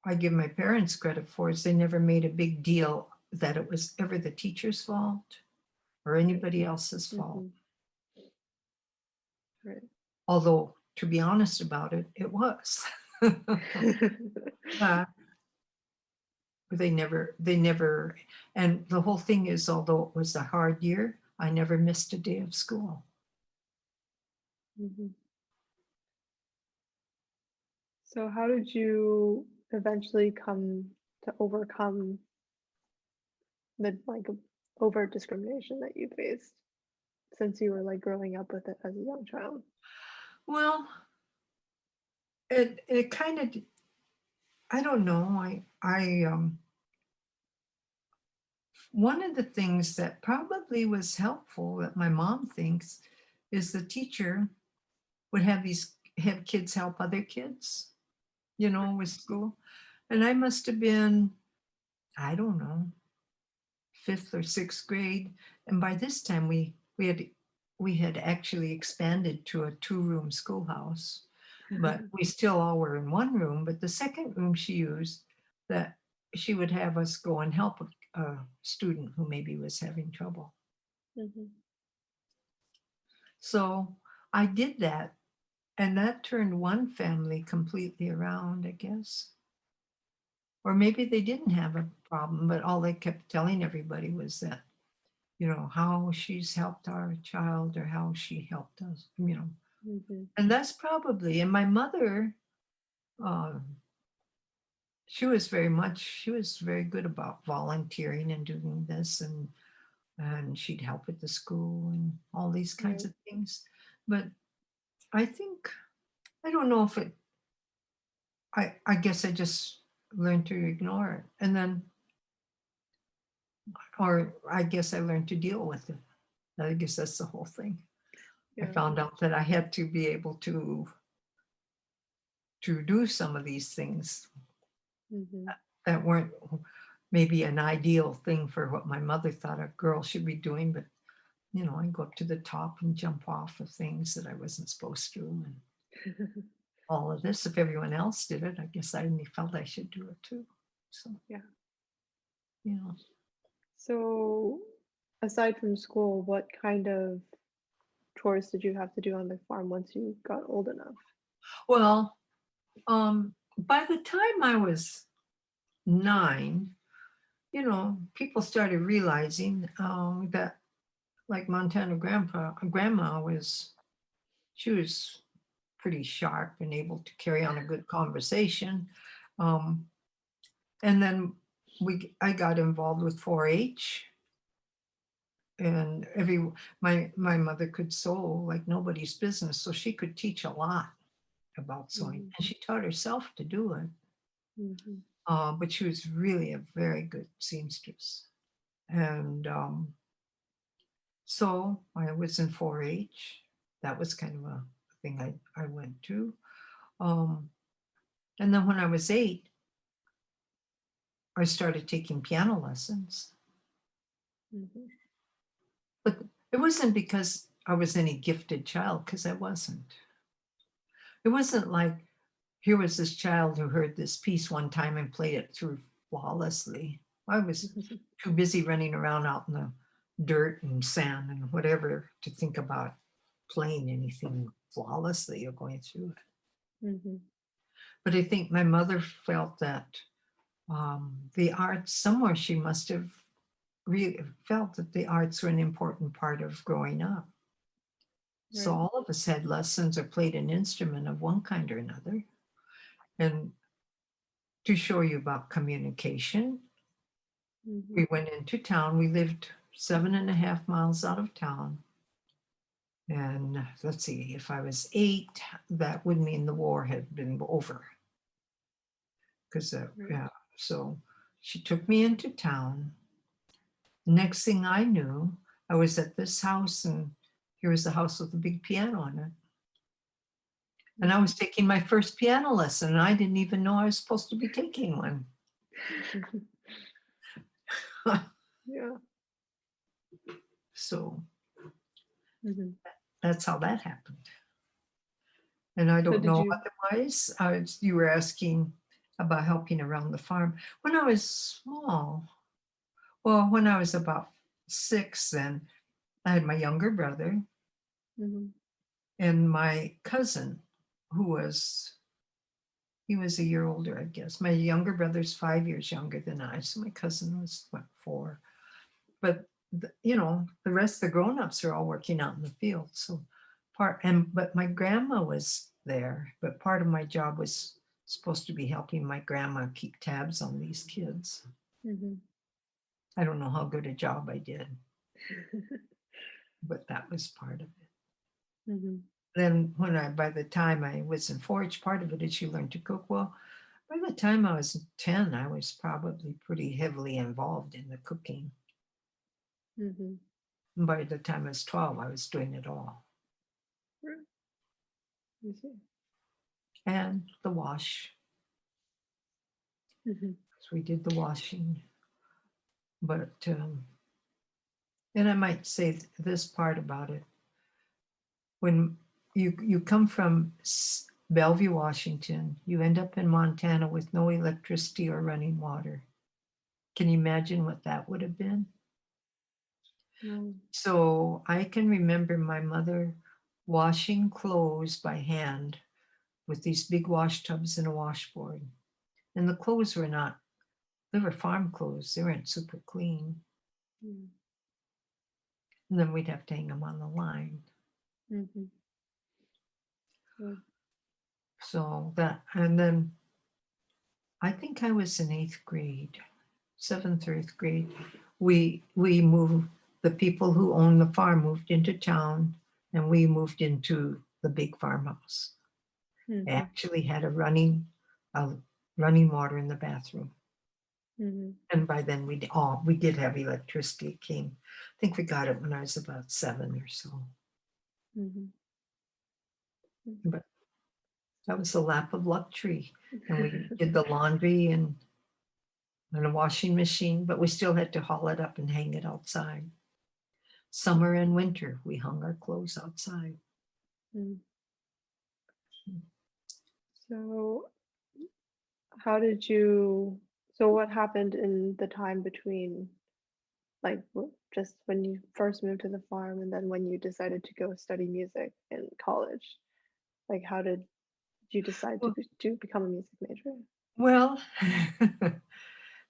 I give my parents credit for is they never made a big deal that it was ever the teacher's fault or anybody else's fault. Mhm. Right. Although, to be honest about it, it was. But they never, and the whole thing is, although it was a hard year, I never missed a day of school. Mhm. So how did you eventually come to overcome the like overt discrimination that you faced since you were like growing up with it as a young child? Well, it kind of, I don't know. One of the things that probably was helpful that my mom thinks is the teacher would have kids help other kids, you know, with school. And I must have been, I don't know, fifth or sixth grade. And by this time we had actually expanded to a two-room schoolhouse, but we still all were in one room. But the second room she used, that she would have us go and help a student who maybe was having trouble. Mhm. So I did that, and that turned one family completely around, I guess. Or maybe they didn't have a problem, but all they kept telling everybody was that, you know, how she's helped our child or how she helped us, you know. Mhm. And that's probably, and my mother, uh, she was very good about volunteering and doing this, and she'd help at the school and all these kinds Right. of things. But I think, I don't know if it, I guess I just learned to ignore it. And then, or I guess I learned to deal with it. I guess that's the whole thing. I Yeah. found out that I had to be able to do some of these things Mhm. that weren't maybe an ideal thing for what my mother thought a girl should be doing, but you know, I go up to the top and jump off of things that I wasn't supposed to, and all of this. If everyone else did it, I guess I felt I should do it too. So, Yeah. you know, So aside from school, what kind of chores did you have to do on the farm once you got old enough? well, by the time I was 9, you know, people started realizing that, like Montana grandma she was pretty sharp and able to carry on a good conversation. Um, and then I got involved with 4-H, and my mother could sew like nobody's business, so she could teach a lot about sewing, Mhm. and she taught herself to do it. Mhm. But she was really a very good seamstress, and so I was in 4-H. That was kind of a thing I went to. Um, and then when I was 8, I started taking piano lessons. Mhm. But it wasn't because I was any gifted child, because I wasn't. It wasn't like here was this child who heard this piece one time and played it through flawlessly. I was too busy running around out in the dirt and sand and whatever to think about playing anything flawlessly or going through it. Mhm. But I think my mother felt that the arts, somewhere she must have felt that the arts were an important part of growing up. So Right. all of us had lessons or played an instrument of one kind or another. And to show you about communication, Mhm. we went into town. We lived 7.5 miles out of town. And let's see, if I was 8, that would mean the war had been over. Because, Right. yeah, so she took me into town. Next thing I knew, I was at this house, and here was the house with a big piano in it. And I was Mhm. taking my first piano lesson, and I didn't even know I was supposed to be taking one. Yeah. So Mhm. that's how that happened. And I So don't did know you? otherwise. You were asking about helping around the farm. When I was small, well, when I was about 6, then I had my younger brother Mhm. and my cousin, who was he was a year older, I guess. My younger brother's 5 years younger than I, so my cousin was what, 4. But the rest of the grown-ups are all working out in the field. So but my grandma was there, but part of my job was supposed to be helping my grandma keep tabs on these kids. Mhm. I don't know how good a job I did, but that was part of it. Mhm. Then by the time I was in forage, part of it is you learn to cook. Well, by the time I was 10, I was probably pretty heavily involved in the cooking. Mhm. And by the time I was 12, I was doing it all. Mm, I see. And the wash. Mhm. So we did the washing. But, and I might say this part about it. When you come from Bellevue, Washington, you end up in Montana with no electricity or running water. Can you imagine what that would have been? Mm. So I can remember my mother washing clothes by hand with these big wash tubs and a washboard. And the clothes they were farm clothes. They weren't super clean. Mm. And then we'd have to hang them on the line. Mhm. Mm. So and then I think I was in 8th grade, 7th or 8th grade. We moved, the people who owned the farm moved into town and we moved into the big farmhouse. It Mhm. actually had a running water in the bathroom. Mhm. And by then we did have electricity. It came, I think we got it when I was about 7 or so. Mhm. But that was a lap of luxury. And we did the laundry and a washing machine, but we still had to haul it up and hang it outside. Summer and winter, we hung our clothes outside. Mm. So how did you? So what happened in the time between, like, just when you first moved to the farm and then when you decided to go study music in college? Like, how did you decide to Well, to become a music major? well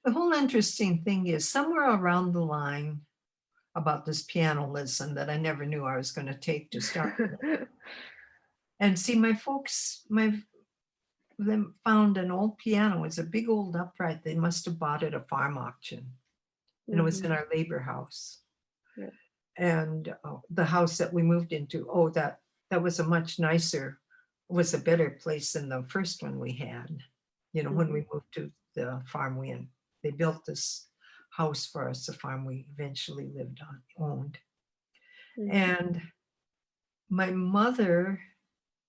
the whole interesting thing is somewhere around the line about this piano lesson that I never knew I was going to take to start with. And see, my folks, them found an old piano. It's a big old upright. They must have bought it at a farm auction, and it was in Mhm. our labor house. Yeah. And the house that we moved into, that was a much nicer, was a better place than the first one we had. When Mhm. we moved to the farm, they built this house for us, the farm we eventually owned. Mhm. And my mother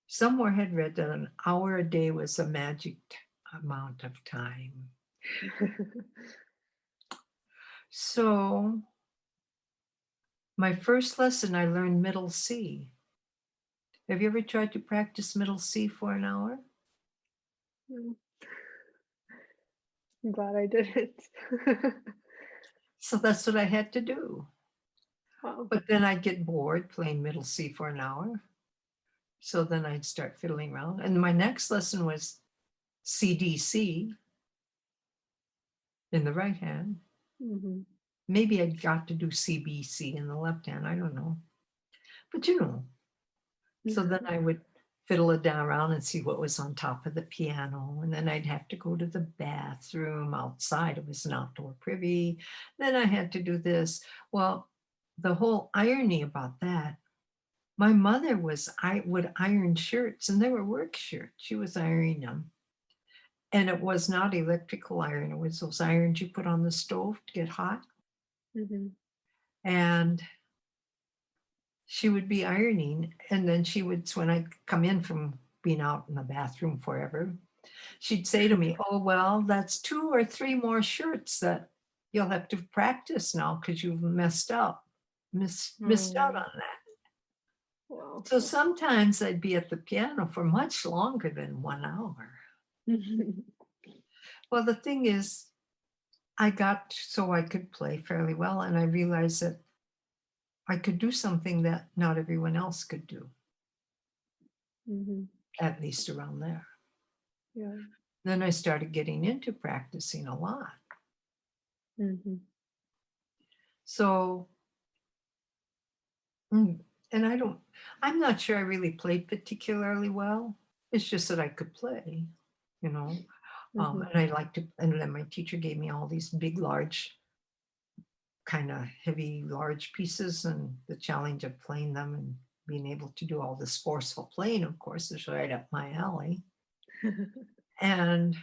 somewhere had read that an hour a day was a magic amount of time. So my first lesson, I learned middle C. Have you ever tried to practice middle C for an hour? Mm. I'm glad I didn't. So that's what I had to do. Wow. But then I'd get bored playing middle C for an hour. So then I'd start fiddling around. And my next lesson was CDC in the right hand. Mhm. Maybe I got to do CBC in the left hand. I don't know. But so then I would fiddle it down around and see what was on top of the piano. And then I'd have to go to the bathroom outside. It was an outdoor privy. Then I had to do this. Well, the whole irony about that, my mother I would iron shirts and they were work shirts. She was ironing them. And it was not electrical iron. It was those irons you put on the stove to get hot. Mhm. And she would be ironing. And then when I'd come in from being out in the bathroom forever, she'd say to me, "Oh, well, that's 2 or 3 more shirts that you'll have to practice now because you've missed out Oh. on that." Wow. So sometimes I'd be at the piano for much longer than 1 hour. Well, the thing is, I got so I could play fairly well, and I realized that I could do something that not everyone else could do, Mhm. at least around there. Yeah. Then I started getting into practicing a lot. Mhm. So, and I'm not sure I really played particularly well. It's just that I could play, you know. Mhm. And I like to, and then my teacher gave me all these big, large, kind of heavy, large pieces, and the challenge of playing them and being able to do all this forceful playing, of course, is right up my alley. And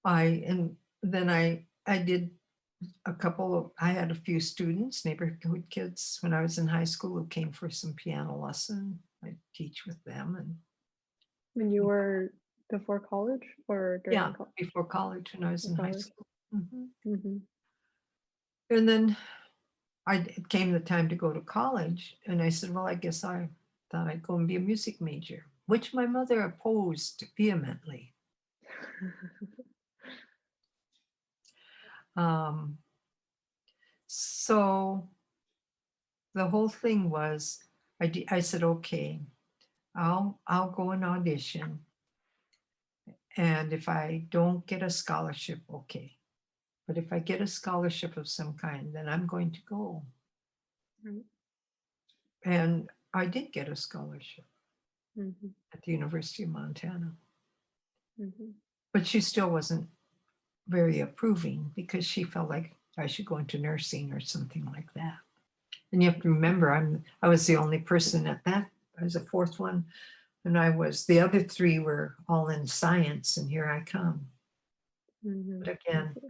and then I did I had a few students, neighborhood kids when I was in high school who came for some piano lesson. I teach with them and When you were before college or yeah, during college? before college when I was in high College. school. Mhm. Mhm. And then it came the time to go to college, and I said, well, I guess I thought I'd go and be a music major, which my mother opposed vehemently. Um, so the whole thing was, I said, okay, I'll go and audition, and if I don't get a scholarship, okay. But if I get a scholarship of some kind, then I'm going to go. Right. And I did get a scholarship Mhm. at the University of Montana. Mhm. But she still wasn't very approving because she felt like I should go into nursing or something like that. And you have to remember, I was the only person at that. I was the fourth one, and the other three were all in science, and here I come. Mhm. But I again, see.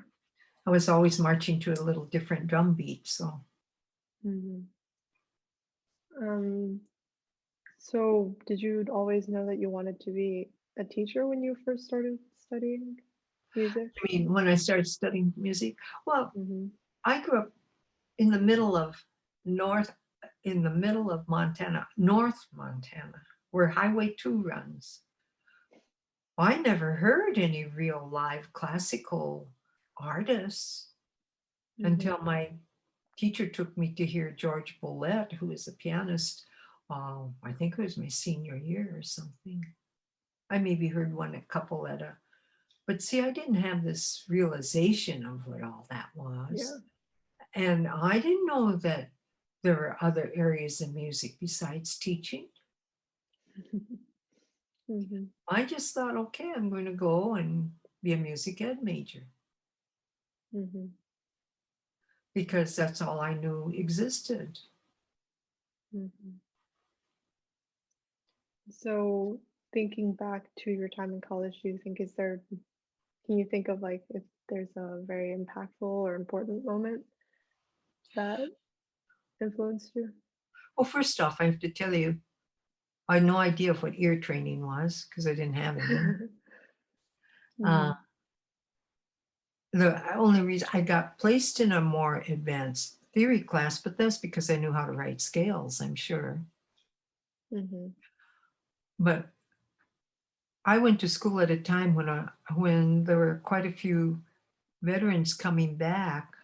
I was always marching to a little different drum beat. So Mhm. Um, so did you always know that you wanted to be a teacher when you first started studying music? I mean, when I started studying music, well, Mhm. I grew up in the middle of north, in the middle of Montana, North Montana, where Highway 2 runs. I never heard any real live classical artists Mhm. until my teacher took me to hear George Bollett, who is a pianist. I think it was my senior year or something. I maybe heard a couple but see, I didn't have this realization of what all that Yeah. was. And I didn't know that there were other areas in music besides teaching. Mhm. I just thought, okay, I'm going to go and be a music ed major Mhm. because that's all I knew existed. Mhm. So thinking back to your time in college, do you think can you think of like if there's a very impactful or important moment that influenced you? Well, first off, I have to tell you, I had no idea of what ear training was because I didn't have any. Uh, Mhm. the only reason I got placed in a more advanced theory class, but that's because I knew how to write scales, I'm sure. Mhm. But I went to school at a time when there were quite a few veterans coming back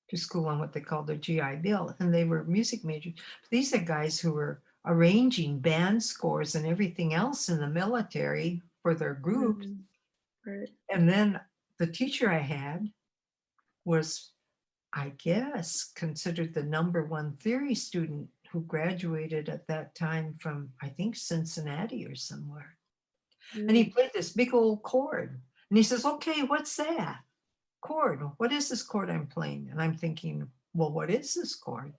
to school on what they called their GI Bill, and they were music majors. These are guys who were arranging band scores and everything else in the military for their groups. Mhm. Right. And then the teacher I had was, I guess, considered the number one theory student who graduated at that time from, I think, Cincinnati or somewhere. And he Mm. played this big old chord. And he says, okay, what's that chord? What is this chord I'm playing? And I'm thinking, well, what is this chord?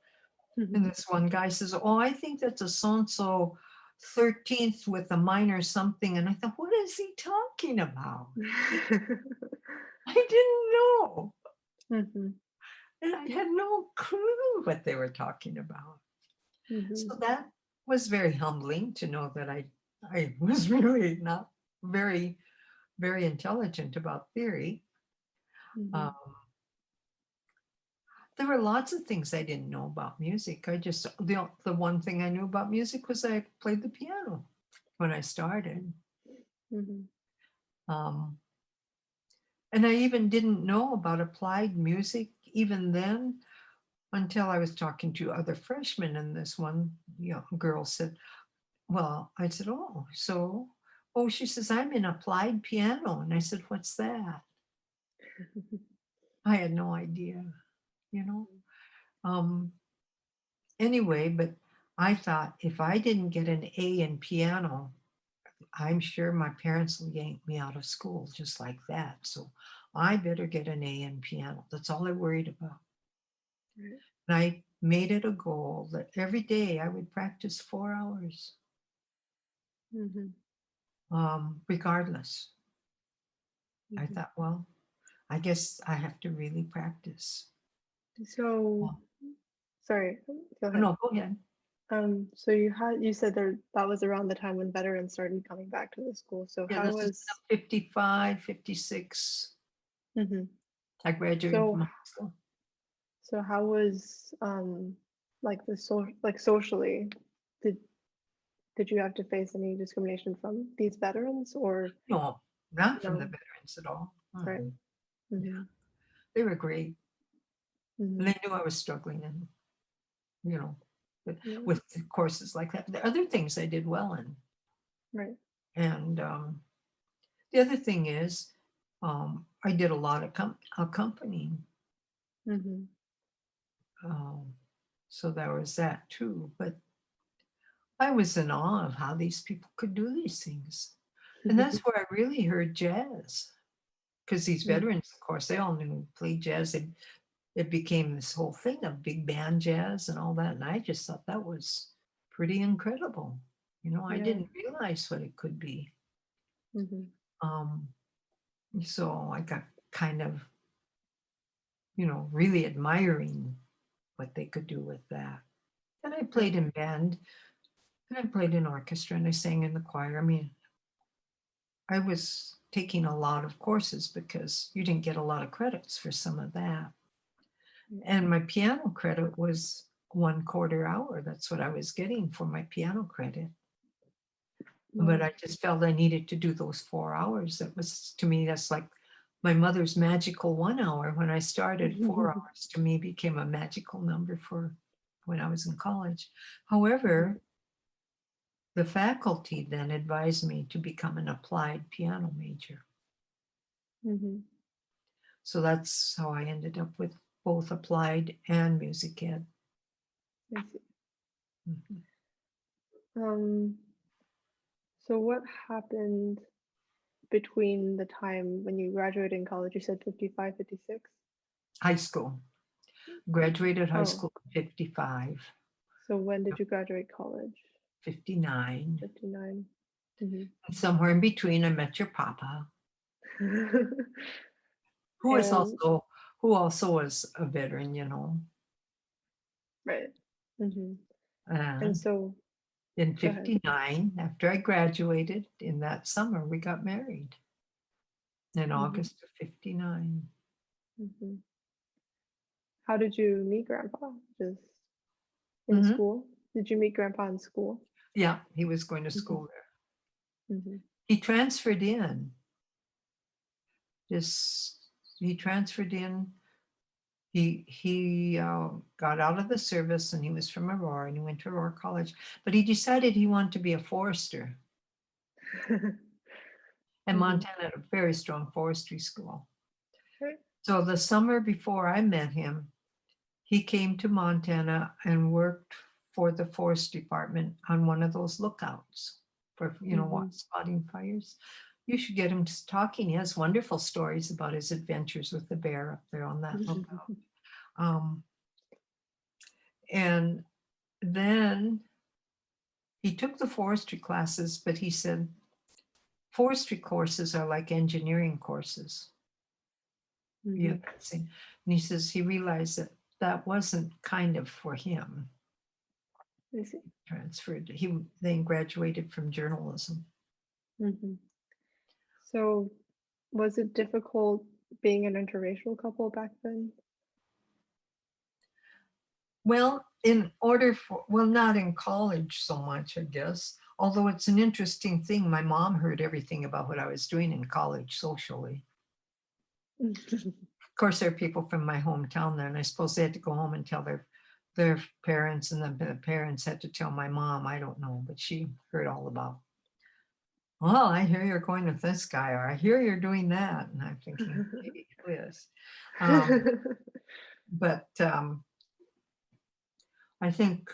And this one guy says, oh, I think that's a so-and-so 13th with a minor something. And I thought, what is he talking about? I didn't know. Mhm. And I had no clue what they were talking about. Mhm. So that was very humbling to know that I was really not very, very intelligent about theory. Um, Mhm. There were lots of things I didn't know about music. The one thing I knew about music was I played the piano when I started. Mhm. Um, and I even didn't know about applied music even then until I was talking to other freshmen. And this one young girl said, well, I said, oh, so, oh, she says, I'm in applied piano. And I said, what's that? I had no idea, you know. Um, anyway, but I thought if I didn't get an A in piano, I'm sure my parents will yank me out of school just like that. So I better get an A in piano. That's all I worried about. Right. And I made it a goal that every day I would practice 4 hours, Mhm. regardless. I Mhm. thought, well, I guess I have to really practice. So, Well, sorry, go oh, ahead. no, go ahead. So you said there that was around the time when veterans started coming back to the school. So Yeah, how this is was 55, 56. mhm. I graduated So from high school. so how was like like socially did did you have to face any discrimination from these veterans or No, not from the no? veterans at all. Right. Yeah, Mm-hmm. they were great. And Mm-hmm. they knew I was struggling and, you know, with, Yeah. with courses like that. The other things I did well in. Right. And the other thing is, I did a lot of accompanying. Mm-hmm. Um, so there was that too. But I was in awe of how these people could do these things. And that's where I really heard jazz. Because these veterans, of course, they all knew play jazz. It became this whole thing of big band jazz and all that. And I just thought that was pretty incredible. You know, I Yeah. didn't realize what it could be. Mm-hmm. Um, so I got kind of, really admiring what they could do with that. And I played Right. in band and I played in orchestra and I sang in the choir. I mean, I was taking a lot of courses because you didn't get a lot of credits for some of that. And my piano credit was 1/4 hour. That's what I was getting for my piano credit. But Wow. I just felt I needed to do those 4 hours. That was, to me, that's like my mother's magical 1 hour. When I started, 4 hours to me became a magical number for when I was in college. However, the faculty then advised me to become an applied piano major. Mm-hmm. So that's how I ended up with both applied and music ed. I see. Mhm. Um, so what happened between the time when you graduated in college? You said 55, 56. High school. Graduated high Oh, school in 55, so when did you graduate college? 59. 59. Mm-hmm. And somewhere in between, I met your papa, who is And also who also was a veteran, right. Mm-hmm. And And so in go ahead. 59, after I graduated, in that summer, we got married in Mm-hmm. August of 59. Mm-hmm. How did you meet Grandpa? Just in Mhm. school? Did you meet Grandpa in school? Yeah, he was going to Mm-hmm. school there. Mm-hmm. He transferred in. Just he transferred in. He got out of the service and he was from Aurora and he went to Aurora College, but he decided he wanted to be a forester. And Mm-hmm. Montana had a very strong forestry school. Right. So the summer before I met him, he came to Montana and worked for the forest department on one of those lookouts for, Mm-hmm. spotting fires. You should get him talking. He has wonderful stories about his adventures with the bear up there on that lookout. Um, and then he took the forestry classes, but he said forestry courses are like engineering courses. Yeah, Mm-hmm. and he says he realized that that wasn't kind of for him. I see. Transferred. He then graduated from journalism. Mm-hmm. So was it difficult being an interracial couple back then? Well, in order for, well, not in college so much, I guess. Although it's an interesting thing, my mom heard everything about what I was doing in college socially. Of course, there are people from my hometown there, and I suppose they had to go home and tell their parents, and then the parents had to tell my mom. I don't know, but she heard all about. Well, I hear you're going with this guy, or I hear you're doing that, and I'm thinking maybe it is. But I think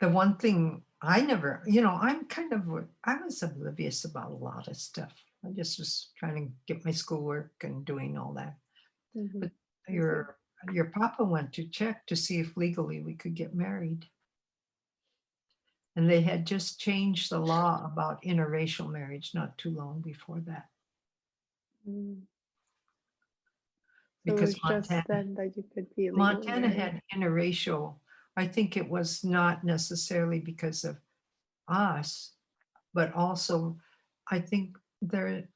the one thing I never, I'm kind of, I was oblivious about a lot of stuff. I just was trying to get my schoolwork and doing all that. Mhm. But I see. your papa went to check to see if legally we could get married. And they had just changed the law about interracial marriage not too long before that. Mm. So it Because was just then that you could be legally Montana married. had interracial. I think it was not necessarily because of us, but also I think there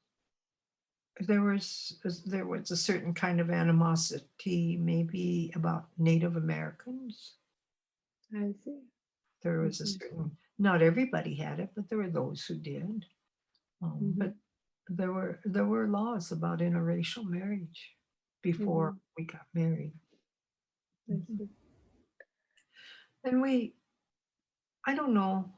was a certain kind of animosity maybe about Native Americans. I see. There was a Mhm. certain, not everybody had it, but there were those who did. But Mhm. there were laws about interracial marriage before Mhm. we got married. I Mhm. see. And I don't know,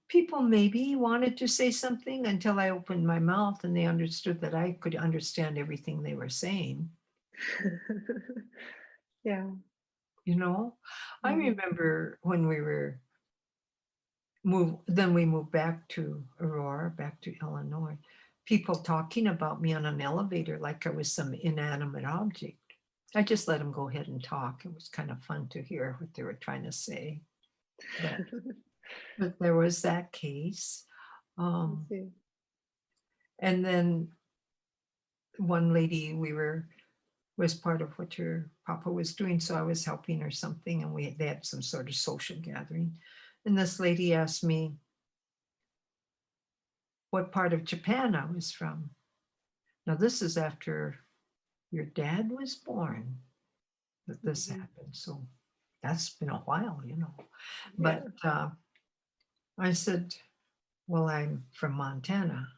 people maybe wanted to say something until I opened my mouth and they understood that I could understand everything they were saying. Yeah. I Mhm. remember when we moved back to Aurora, back to Illinois, people talking about me on an elevator like I was some inanimate object. I just let them go ahead and talk. It was kind of fun to hear what they were trying to say. But there was that case. I Um, see. and then one lady was part of what your papa was doing, so I was helping her something, and they had some sort of social gathering. And this lady asked me what part of Japan I was from. Now, this is after your dad was born that this Mhm. happened. So that's been a while. Yeah. But I said, well, I'm from Montana.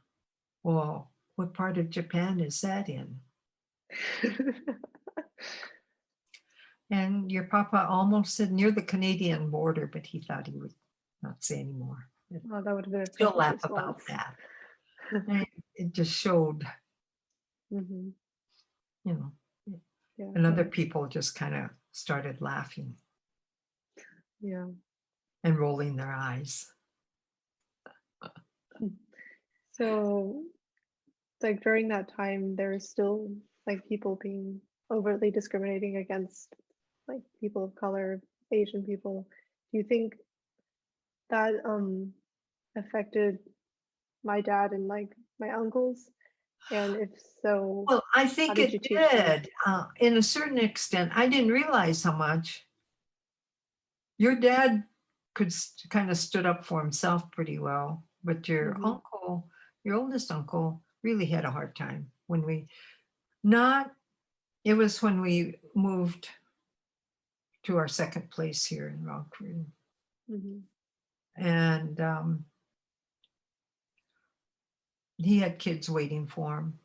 Well, what part of Japan is that in? And your papa almost said near the Canadian border, but he thought he would not say anymore. Well, that would have been a Still perfect laugh response. about that. And it just showed, Mhm. you know, Yeah. and other people just kind of started laughing Yeah. and rolling their eyes. So, like during that time, there was still like people being overtly discriminating against like people of color, Asian people. Do you think that affected my dad and like my uncles? And if so, Well, I how think did you it teach them? did. In a certain extent, I didn't realize how much. Your dad could kind of stood up for himself pretty well, but Hmm. your oldest uncle, really had a hard time when not. It was when we moved to our second place here in Rockford, Hmm. and he had kids waiting for him,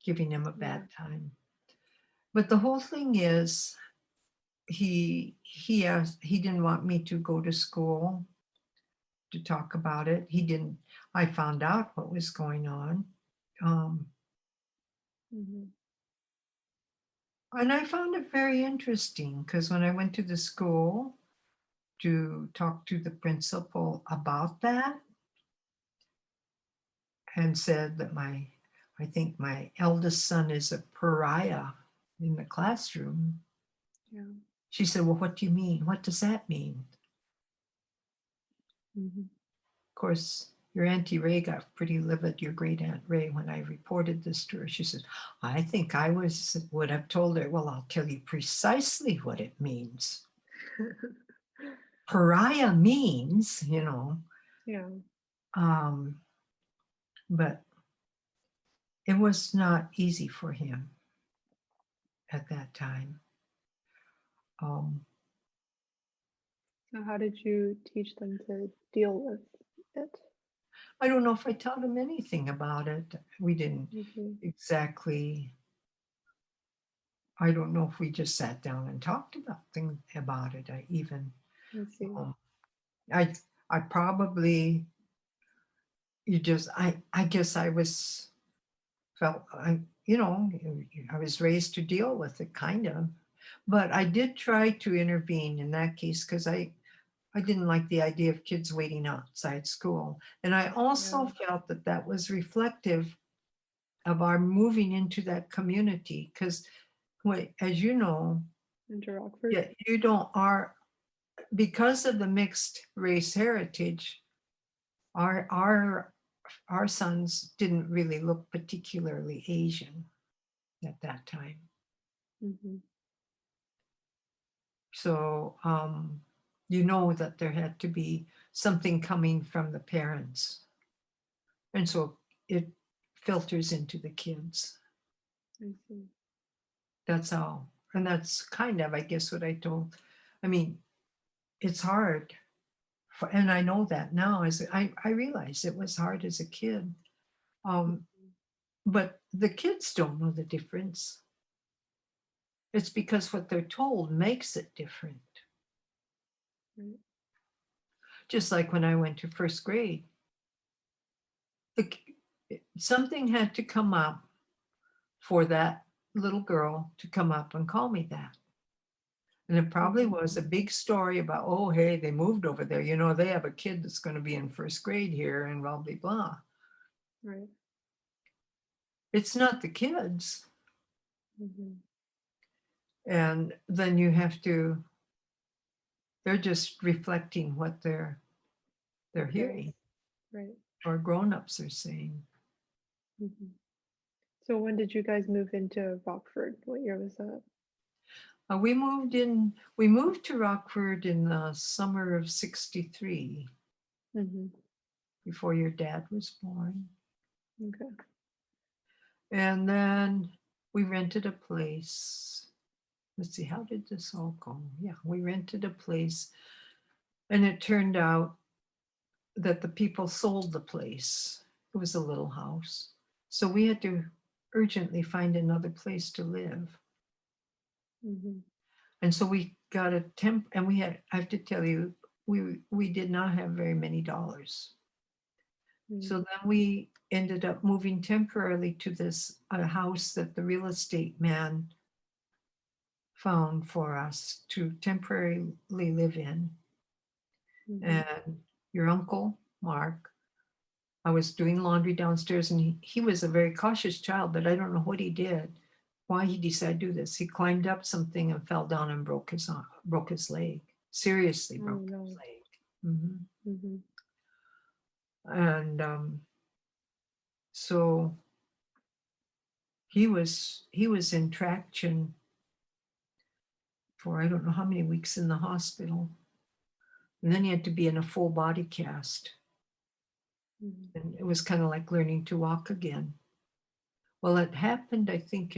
giving him a Yeah. bad time. But the whole thing is, he didn't want me to go to school to talk about it. He didn't. I found out what was going on. Um, Hmm. and I found it very interesting because when I went to the school to talk to the principal about that and said that I think my eldest son is a pariah in the classroom, Yeah. she said, well, what do you mean? What does that mean? Hmm. Of course, your Auntie Ray got pretty livid, your great Aunt Ray, when I reported this to her. She said, I think would have told her, well, I'll tell you precisely what it means. Pariah means, Yeah. um, but it was not easy for him at that time. um, So how did you teach them to deal with it? I don't know if I taught them anything about it. We didn't Mhm. exactly. I don't know if we just sat down and talked about it. I even I see. um, I I probably you just I guess I was felt I I was raised to deal with it kind of, but I did try to intervene in that case because I didn't like the idea of kids waiting outside school, and I Yeah. also felt that that was reflective of our moving into that community because as you know, Into Rockford. yeah, you don't are because of the mixed race heritage, our our sons didn't really look particularly Asian at that time. Hmm. So you know that there had to be something coming from the parents. And so it filters into the kids. I see. That's all. And that's kind of, I guess, what I told. I mean, it's hard. And I know that now as I realize it was hard as a kid. Um, but the kids don't know the difference. It's because what they're told makes it different. Right. Just like when I went to first grade, the, something had to come up for that little girl to come up and call me that. And it probably Mhm. was a big story about, oh, hey, they moved over there. You know, they have a kid that's going to be in first grade here and blah, blah, blah. Right. It's not the kids. Hmm. And then you have to, they're just reflecting what they're Parents. hearing Right. or grown-ups are saying. Hmm. So when did you guys move into Rockford? What year was that? We moved to Rockford in the summer of 63 Hmm. before your dad was born. Okay. And then we rented a place. Let's see, how did this all go? Yeah, we rented a place, and it turned out that the people sold the place. It was a little house. So we had to urgently find another place to live. Hmm. And so we got a temp, and I have to tell you, we did not have very many dollars. So Hmm. then we ended up moving temporarily to this house that the real estate man found for us to temporarily live in. Hmm. And your uncle, Mark, I was doing laundry downstairs and he was a very cautious child, but I don't know what he did, why he decided to do this. He climbed up something and fell down and broke his leg, seriously Oh broke his no. leg. Mhm. Hmm. And so he was in traction for I don't know how many weeks in the hospital. And then he had to be in a full body cast. Hmm. And it was kind of like learning to walk again. Well, it happened, I think,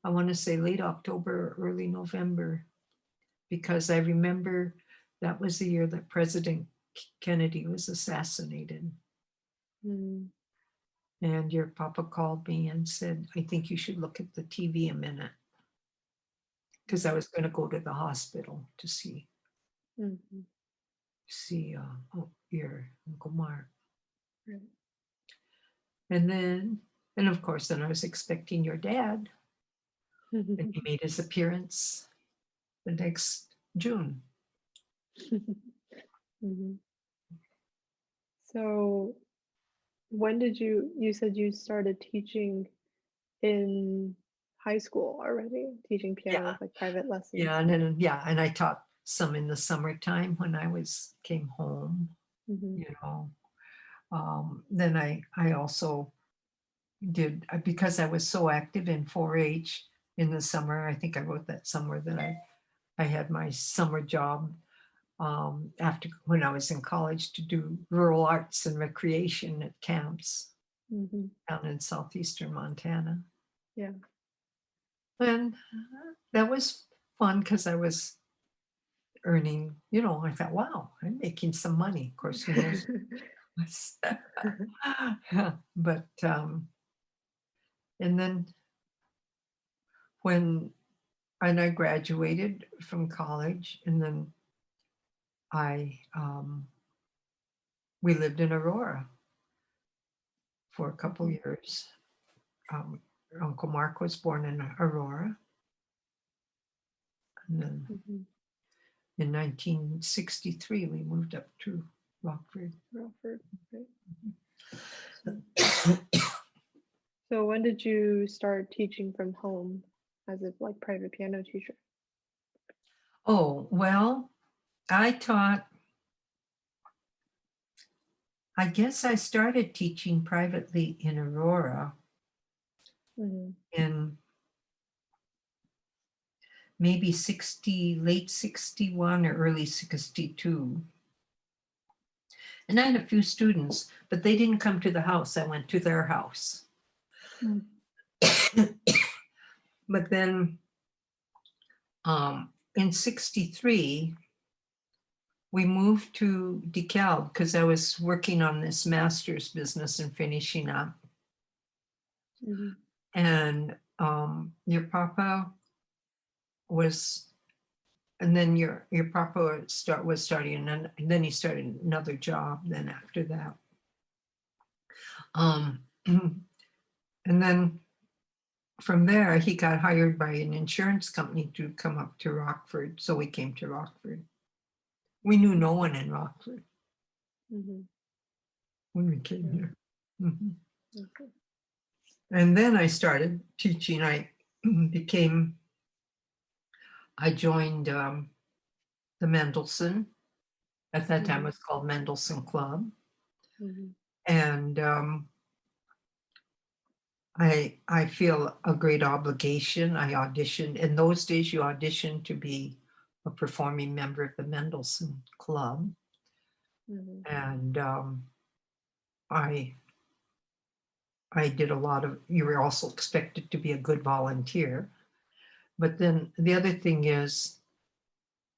I want to say late October, early November, because I remember that was the year that President Kennedy was assassinated. Hmm. And your papa called me and said, I think you should look at the TV a minute, because I was going to go to the hospital to Hmm. see your Uncle Mark. Right. And of course, then I was expecting your dad, and he made his appearance the next June. Hmm. So when did you said you started teaching in high school already, teaching piano Yeah, with like private lessons? yeah, and then yeah, and I taught some in the summertime when I came home. Hmm. You know, then I also did because I was so active in 4-H in the summer. I think I wrote that somewhere that I had my summer job after when I was in college to do rural arts and recreation at camps Hmm. down in southeastern Montana. Yeah. And that was fun because I was earning, you know, I thought, wow, I'm making some money. Of course, who knows? Yeah, but and then when I graduated from college, and then I we lived in Aurora for a couple Mhm, years. Um, Uncle Mark was born in Aurora, and then mhm. in 1963 we moved up to Rockford. Rockford, right. So, so when did you start teaching from home as a like private piano teacher? Oh, well, I taught, I guess I started teaching privately in Aurora Mhm, in maybe 60, late 61 or early 62. And I had a few students, but they didn't come to the house. I went to their house. mm, But then in 63, we moved to DeKalb because I was working on this master's business and finishing up. mhm, And your papa was, and then your papa was starting, and then he started another job then after that. Um, and then from there, he got hired by an insurance company to come up to Rockford. So we came to Rockford. We knew no one in Rockford mhm. when we came Yeah, here. Mhm. okay. And then I started teaching. I became, I joined the Mendelssohn. At that time, it Mhm, was called Mendelssohn Club. mhm, And I feel a great obligation. I auditioned. In those days, you auditioned to be a performing member of the Mendelssohn Club. mhm, And I I did a lot of, you were also expected to be a good volunteer. But then the other thing is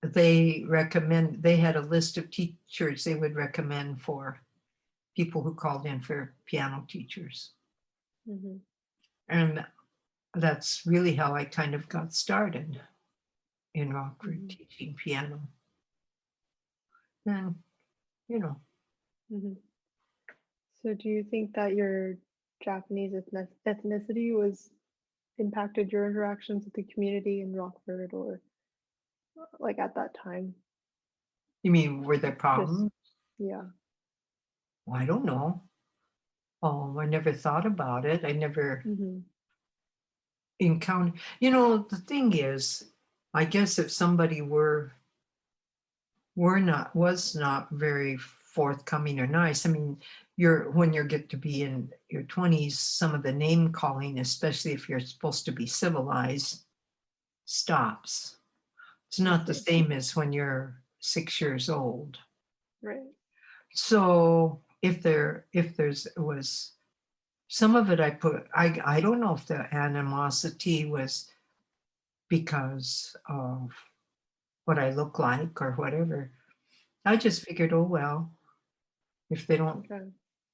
they had a list of teachers they would recommend for people who called in for piano teachers. mhm, And that's really how I kind of got started in Rockford mhm, teaching piano. And, you know, mhm. So do you think that your Japanese ethnicity was impacted your interactions with the community in Rockford or like at that time? you mean were there Just problems? yeah. Well, I don't know. I never thought about it. I never Mhm, encountered, you know, the thing is, I guess if somebody was not very forthcoming or nice. I mean, when you get to be in your 20s, some of the name calling, especially if you're supposed to be civilized, stops. It's I not the see. same as when you're 6 years old. Right. So if there's was some of it I don't know if the animosity was because of what I look like or whatever. I just figured, oh well, if they don't Okay.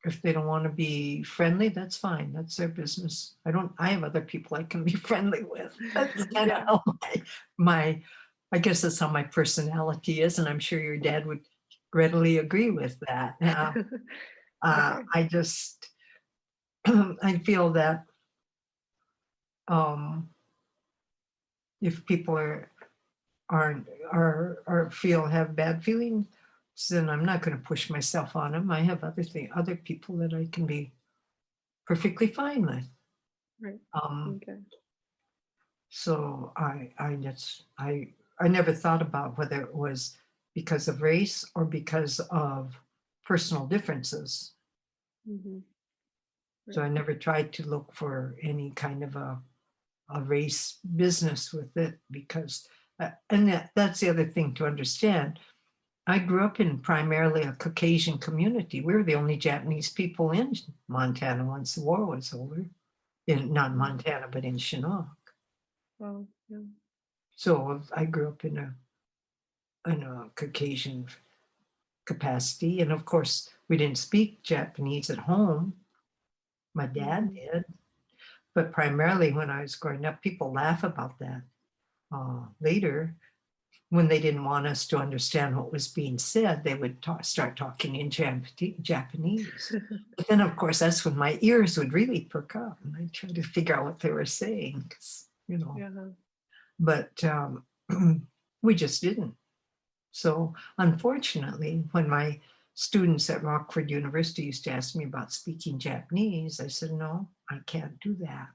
if they don't want to be friendly, that's fine. That's their business. I have other people I can be friendly with. That's kind of Yeah. how my I guess that's how my personality is, and I'm sure your dad would readily agree with that. Okay. I just I feel that um, if people aren't are feel have bad feelings, then I'm not going to push myself on them. I have other people that I can be perfectly fine with. Right. Um, Okay. so I never thought about whether it was because of race or because of personal differences. Mhm. So Right. I never tried to look for any kind of a race business with it because, and that's the other thing to understand. I grew up in primarily a Caucasian community. We were the only Japanese people in Montana once the war was over. In not Mhm. Montana, but in Chinook. Wow. Yeah. So I grew up in a Caucasian capacity. And of course, we didn't speak Japanese at home. My dad Mhm. did. But primarily when I was growing up, people laugh about that. Later, when they didn't want us to understand what was being said, they would start talking in Japanese. But then, of course, that's when my ears would really perk up and I'd try to figure out what they were saying, 'cause, Yeah. but we just didn't. So, unfortunately, when my students at Rockford University used to ask me about speaking Japanese, I said, no, I can't do that.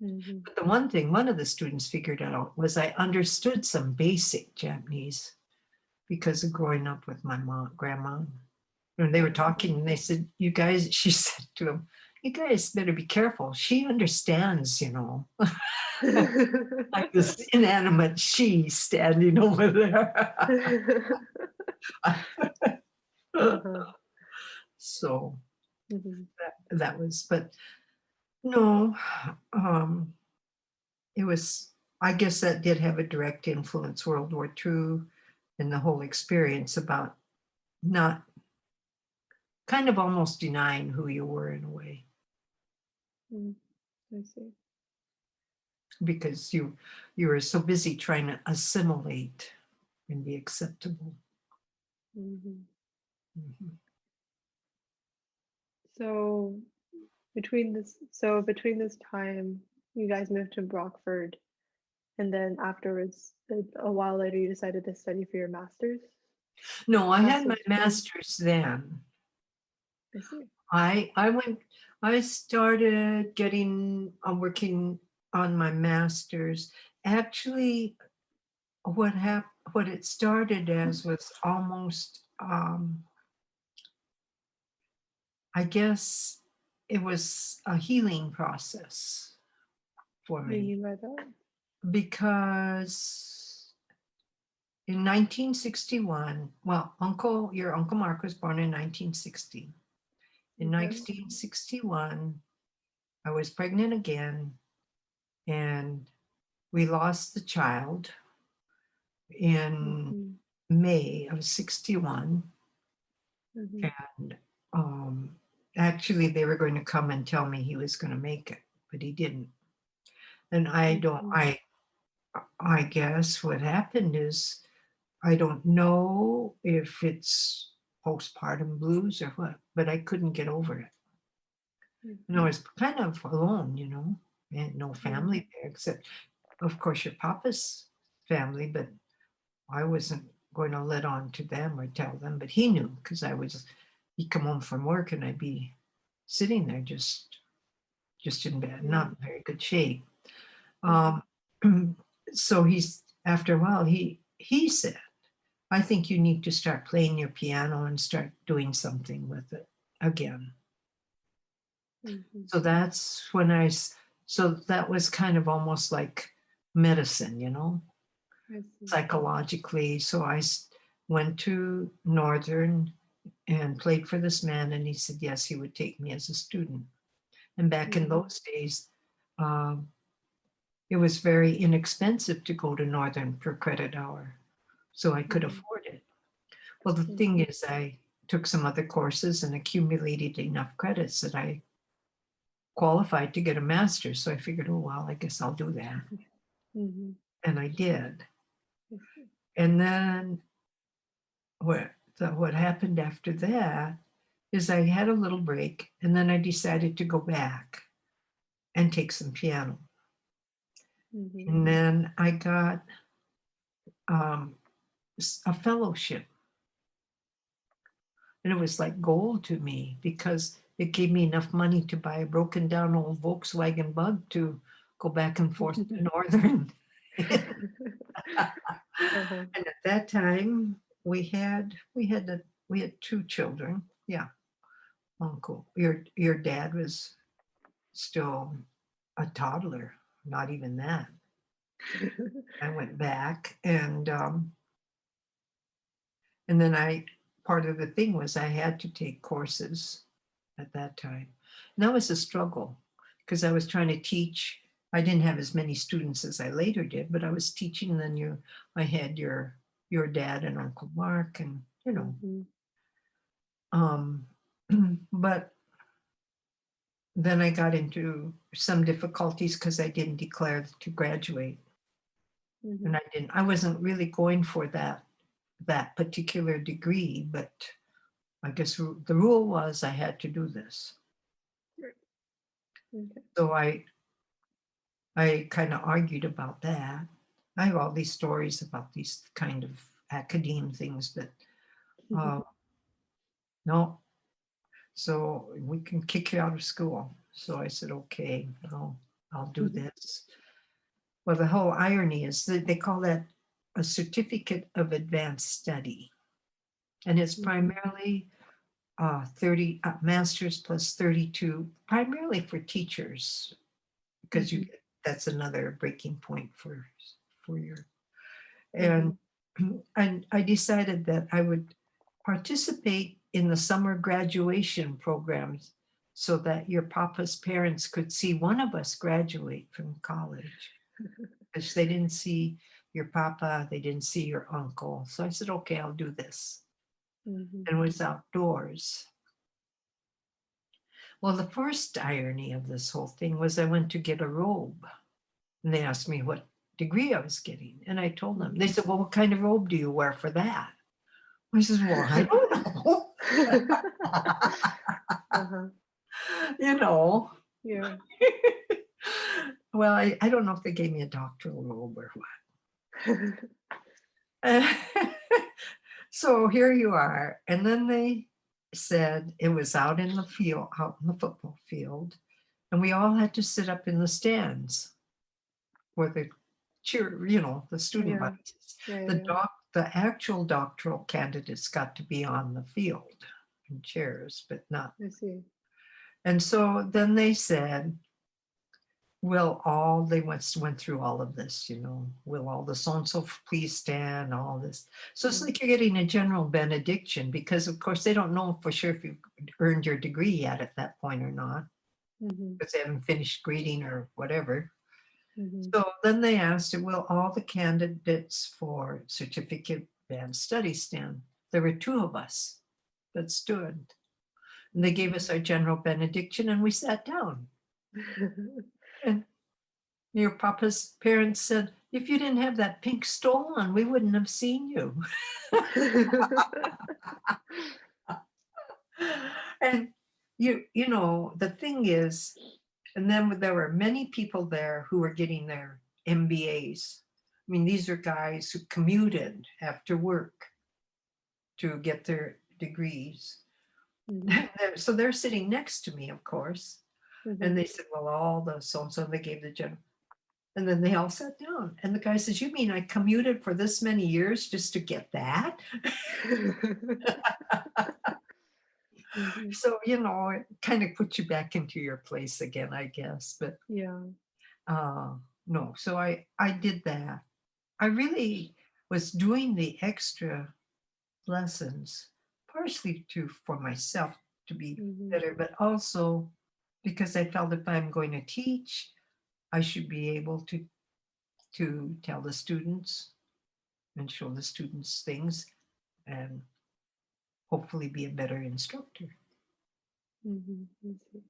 Mhm. But the one thing one of the students figured out was I understood some basic Japanese because of growing up with my grandma. And they were talking and they said, you guys, she said to him, you guys better be careful. She understands, like this inanimate she standing over there. Uh-huh. So Mhm. that was, but no, um, it was, I guess that did have a direct influence, World War II and the whole experience about not kind of almost denying who you were in a way Mm, I see. because you were so busy trying to assimilate and be acceptable. Mhm. Mhm. So between this time, you guys moved to Brockford, and then afterwards, a while later, you decided to study for your master's, No, I had my master's degree. master's then. I see. I went, I started getting, working on my master's. Actually, what it started as was almost, I guess it was a healing process for What do you me mean by that? because in 1961, well, your Uncle Mark was born in 1960. In Okay. 1961, I was pregnant again and we lost the child in Mhm. May of 61. Mhm. And actually, they were going to come and tell me he was going to make it, but he didn't. And Mhm. I guess what happened is, I don't know if it's postpartum blues or what, but I couldn't get over it. And I Mhm. was kind of alone, and no Mhm. family there except, of course, your papa's family, but I wasn't going to let on to them or tell them, but he knew because he'd come home from work and I'd be sitting there just in bed, not Mhm. in very good shape. Mhm. Um, so after a while, he said, I think you need to start playing your piano and start doing something with it again. Mhm. So that's when so that was kind of almost like medicine, I see. psychologically. So went to Northern and played for this man, and he said yes, he would take me as a student. And back in Mhm. those days, um, it was very inexpensive to go to Northern per credit hour, so I could Mhm. afford it. Well, the thing Mhm. is, I took some other courses and accumulated enough credits that I qualified to get a master's. So I figured, oh, well, I guess I'll do that. Mhm. And I did. I see. And then what happened after that is I had a little break and then I decided to go back and take some piano. Mhm. And then I got um, a fellowship. And it was like gold to me because it gave me enough money to buy a broken down old Volkswagen Bug to go back and forth to Northern. And Uh-huh. at that time, we had two children. Yeah, uncle. Your dad was still a toddler, not even that. I went back and then part of the thing was I had to take courses at that time. And that was a struggle because I was trying to teach I didn't have as many students as I later did, but I was teaching. Then I had your dad and Uncle Mark, and Mhm. um, but then I got into some difficulties because I didn't declare to graduate, and Mhm. I wasn't really going for that particular degree, but I guess the rule was I had to do this. Right. Okay. So I kind of argued about that. I have all these stories about these kind of academe things, but uh, no. So we can kick you out of school. So I said, okay, I'll do this. Well, the whole irony is that they call that a certificate of advanced study, and it's Mhm. primarily 30 masters plus 32, primarily for teachers, because Mhm. that's another breaking point for your. And Mhm. and I decided that I would participate in the summer graduation programs so that your papa's parents could see one of us graduate from college. Because they didn't see your papa, they didn't see your uncle. So I said, okay, I'll do this. Mhm. And it was outdoors. Well, the first irony of this whole thing was I went to get a robe. And they asked me what degree I was getting. And I told them, they Mhm. said, well, what kind of robe do you wear for that? I says, well, I don't know. Uh-huh. you know. Yeah. Well, I don't know if they gave me a doctoral robe or what. So here you are. And then they said it was out in the field, out in the football field. And we all had to sit up in the stands where the the student Yeah. bodies. Yeah. The Yeah. the actual doctoral candidates got to be on the field in chairs, but not. I see. And so then they said, will all they went through all of this, will all the so and so please stand, all this. So it's Mm. like you're getting a general benediction because of course they don't know for sure if you've earned your degree yet at that point or not, Mhm. because they haven't finished grading or whatever. Mhm. So then they asked, will all the candidates for certificate advanced studies stand? There were two of us that stood. And they gave us our general benediction and we sat down. And your papa's parents said, if you didn't have that pink stole on, we wouldn't have seen you. And the thing is, and then there were many people there who were getting their MBAs. I mean, these are guys who commuted after work to get their degrees. Mhm. So they're sitting next to me, of course. And Mhm. they said, well, all the so and so, they gave the general. And then they all sat down. And the guy says, you mean I commuted for this many years just to get that? Mhm. So, it kind of puts you back into your place again, I guess. But Yeah. uh, no, so I did that. I really was doing the extra lessons, partially for myself to be Mhm. better, but also because I felt if I'm going to teach, I should be able to tell the students and show the students things and hopefully be a better instructor. Mhm. I see.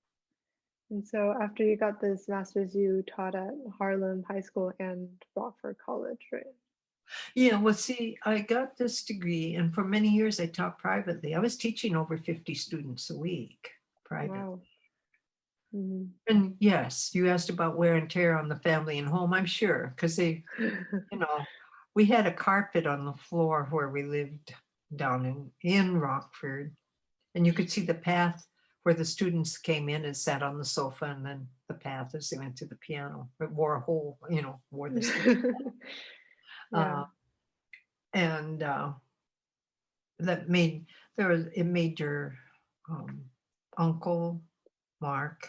And so after you got this master's, you taught at Harlem High School and Rockford College, right? Yeah, well, see, I got this degree, and for many years I taught privately. I was teaching over 50 students a week private. Wow. Mhm. And yes, you asked about wear and tear on the family and home. I'm sure, because you know, we had a carpet on the floor where we lived down in Rockford, and you could see the path where the students came in and sat on the sofa, and then the path as they went to the piano. It wore a hole, wore this. Yeah. Uh, and that made it made your um, uncle Mark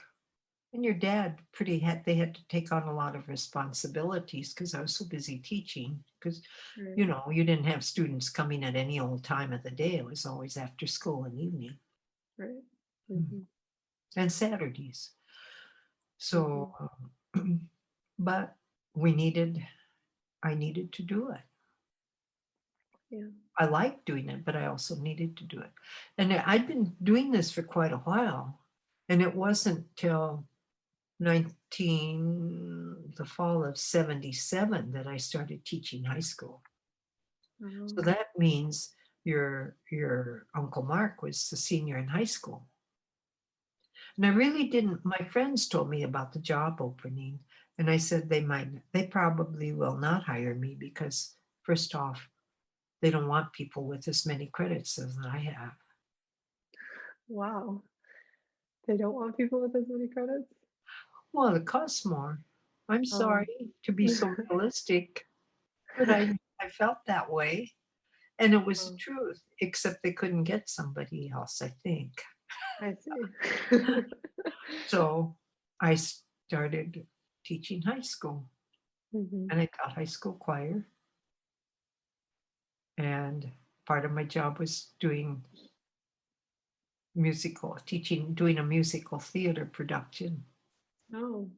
and your dad they had to take on a lot of responsibilities because I was so busy teaching because Right. you didn't have students coming at any old time of the day. It was always after school and evening. Right. Mm. Mhm. And Saturdays. So Mhm. but I needed to do it. Yeah. I liked doing it, but I also needed to do it. And I'd been doing this for quite a while. And it wasn't till the fall of 77 that I started teaching high school. So Um, that means your Uncle Mark was a senior in high school. And I really didn't, my friends told me about the job opening. And I said they probably will not hire me because first off, they don't want people with as many credits as I have. wow. They don't want people with as many credits? Well, it costs more. I'm Um, sorry to be so realistic, but I felt that way. And it was the oh, truth, except they couldn't get somebody else, I think. I see. So I started teaching high school Mhm. and I taught high school choir. And part of my job was doing a musical theater production. Oh,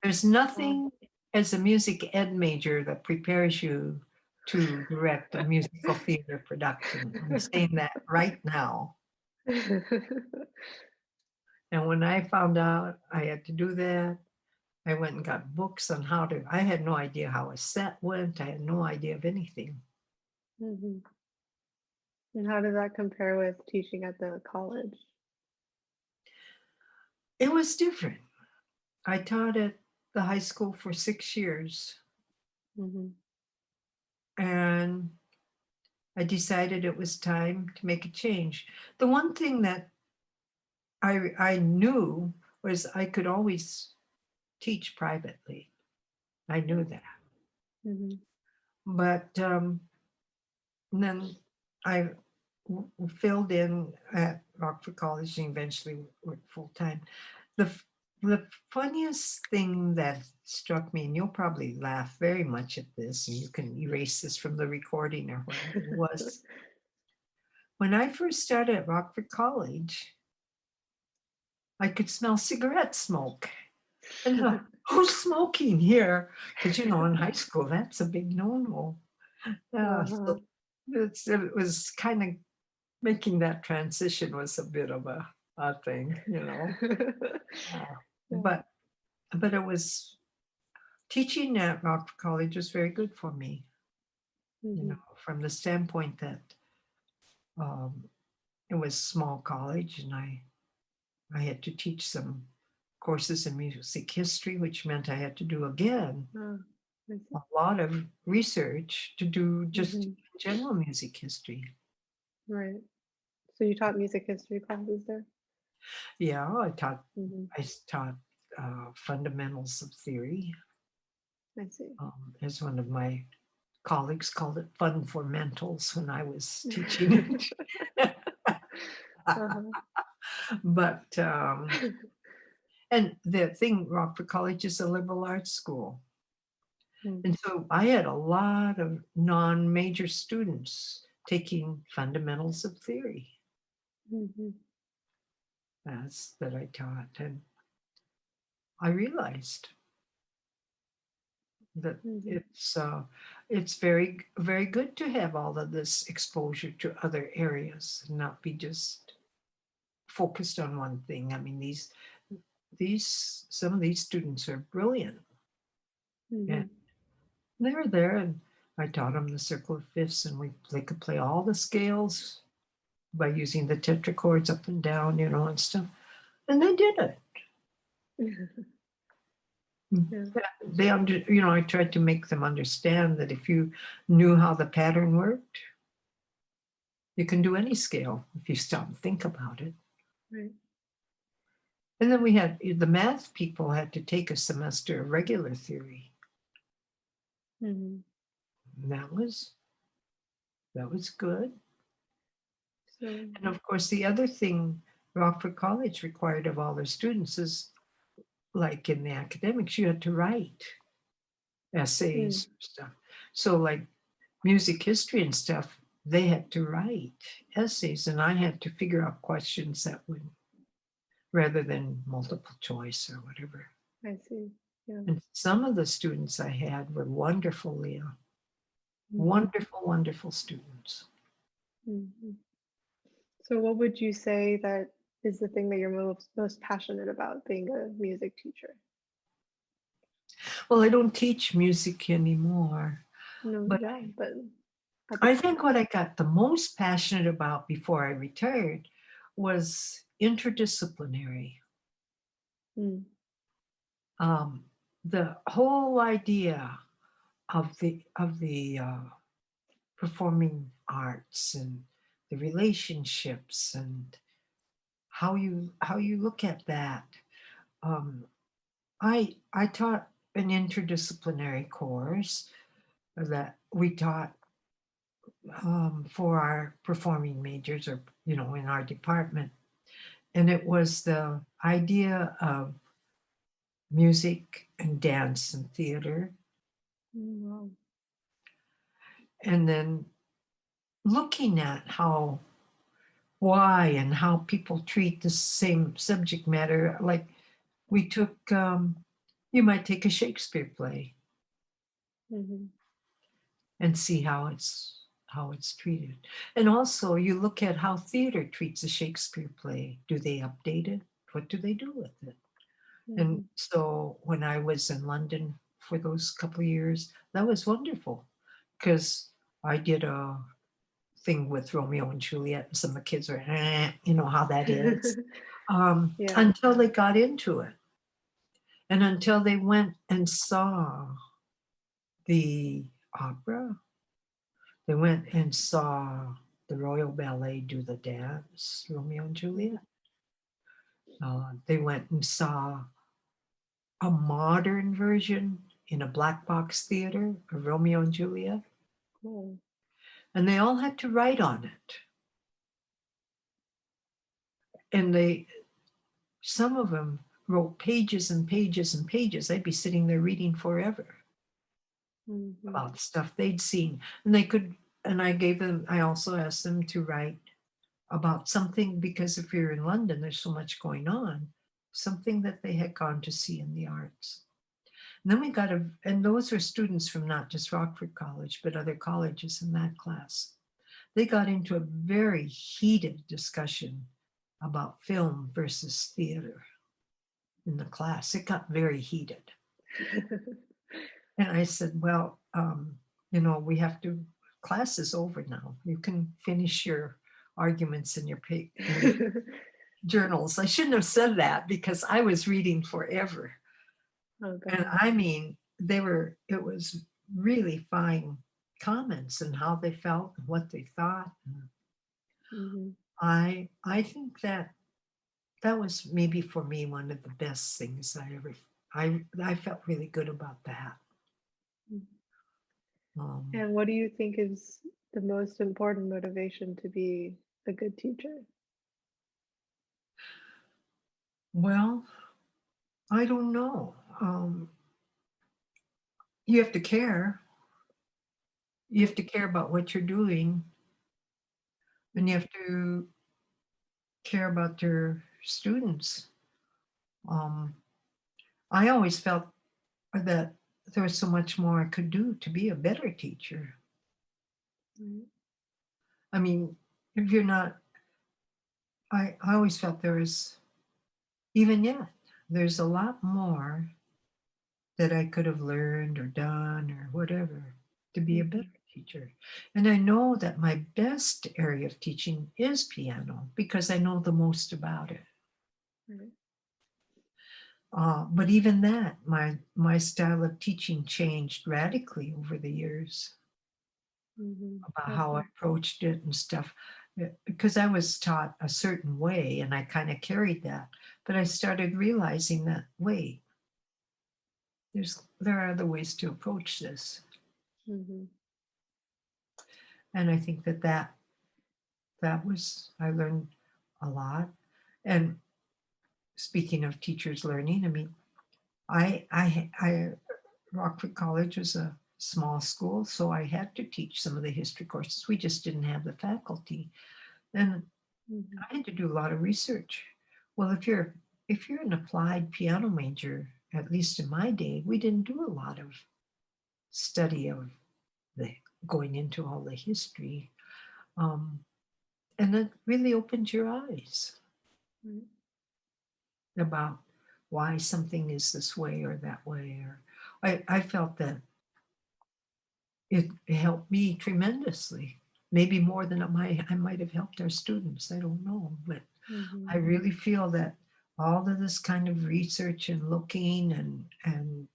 There's wow. nothing as a music ed major that prepares you to direct a musical theater production. I'm saying that right now. And when I found out I had to do that, I went and got books on I had no idea how a set went. I had no idea of anything. Mhm. And how does that compare with teaching at the college? It was different. I taught at the high school for 6 years Mhm. and I decided it was time to make a change. The one thing that I knew was I could always teach privately. I knew that. Mhm. But then I filled in at Rockford College and eventually worked full time. The funniest thing that struck me, and you'll probably laugh very much at this, and you can erase this from the recording or whatever, was when I first started at Rockford College, I could smell cigarette smoke. And who's smoking here? Because in high school, that's a big no-no. Yeah, Uh-huh. so it was kind of making that transition was a bit of a thing. Uh, Yeah. but it was teaching at Rockford College was very good for me, Mhm. from the standpoint that um, it was small college and I had to teach some courses in music history, which meant I had to do again Oh, I see. a lot of research to do just Mhm. general music history. Right. So you taught music history classes there? Yeah, Mhm. I taught fundamentals of theory, I see. as one of my colleagues called it fun for mentals when I was teaching it. Uh-huh. But and the thing, Rockford College is a liberal arts school. Mm. And so I had a lot of non-major students taking fundamentals of theory Mhm. as that I taught. And I realized that Mhm. it's very good to have all of this exposure to other areas and not be just focused on one thing. I mean, these some of these students are brilliant, and Mhm. they were there, and I taught them the circle of fifths, and they could play all the scales by using the tetrachords up and down, and stuff, and they did it. Yeah. I tried to make them understand that if you knew how the pattern worked, you can do any scale if you stop and think about it. Right. And then we had the math people had to take a semester of regular theory. Mhm. And that was good. So, And of course, the other thing Rockford College required of all their students is like in the academics, you had to write mm. essays or stuff. So like music history and stuff, they had to write essays and I had to figure out questions that would rather than multiple choice or whatever. I see. Yeah. And some of the students I had were wonderful, Leah. Mhm. Wonderful, wonderful students. Mhm. So what would you say that is the thing that you're most passionate about being a music teacher? Well, I don't teach music anymore, No, but yeah, but at the I time. think what I got the most passionate about before I retired was interdisciplinary. Mm, Um, the whole idea of the performing arts and the relationships and how you look at that. Um, I taught an interdisciplinary course that we taught for our performing majors, or in our department, and it was the idea of music and dance and theater, wow. and then looking at why and how people treat the same subject matter. Like we took, you might take a Shakespeare play Mhm. and see how it's treated. And also you look at how theater treats a Shakespeare play. Do they update it? What do they do with it? And Mhm. so when I was in London for those couple of years, that was wonderful because I did a thing with Romeo and Juliet, and some of the kids were, you know how that is, Yeah. until they got into it and until they went and saw the opera. They went and saw the Royal Ballet do the dance, Romeo and Mhm. Juliet. They went and saw a modern version in a black box theater of Romeo and Juliet, Cool. and they all had to write on it. And some of them wrote pages and pages and pages. They'd be sitting there reading forever Mhm. about stuff they'd seen. And they could, and I also asked them to write about something, because if you're in London, there's so much going on, something that they had gone to see in the arts. And then and those were students from not just Rockford College, but other colleges in that class. They got into a very heated discussion about film versus theater in the class. It got very heated. And I said, well, we have to, class is over now. You can finish your arguments in in your journals. I shouldn't have said that because I was reading forever. Oh And God. I mean, it was really fine comments and how they felt and what they thought. Mhm. I think that was maybe for me one of the best things I felt really good about that. Mhm. Um, And what do you think is the most important motivation to be a good teacher? well, I don't know. You have to care. You have to care about what you're doing, and you have to care about your students. Um, I always felt that there was so much more I could do to be a better teacher. Right. I mean, if you're not, I always felt there was, even yet, there's a lot more that I could have learned or done or whatever to be a better Mhm. teacher. And I know that my best area of teaching is piano because I know the most about it. Right. But even that, my style of teaching changed radically over the years Mhm. about how I Okay. approached it and stuff. Because I was taught a certain way and I kind of carried that. But I started realizing that, wait, there are other ways to approach this. Mhm. And I think I learned a lot. And speaking of teachers learning, I mean, Rockford College was a small school, so I had to teach some of the history courses. We just didn't have the faculty. And Mhm. I had to do a lot of research. Well, if you're an applied piano major at least in my day, we didn't do a lot of study of the going into all the history. Um, and it really opened your eyes Right. about why something is this way or that way. Or I felt that it helped me tremendously, maybe more than I might have helped our students. I don't know, but I Mhm. really feel that all of this kind of research and looking and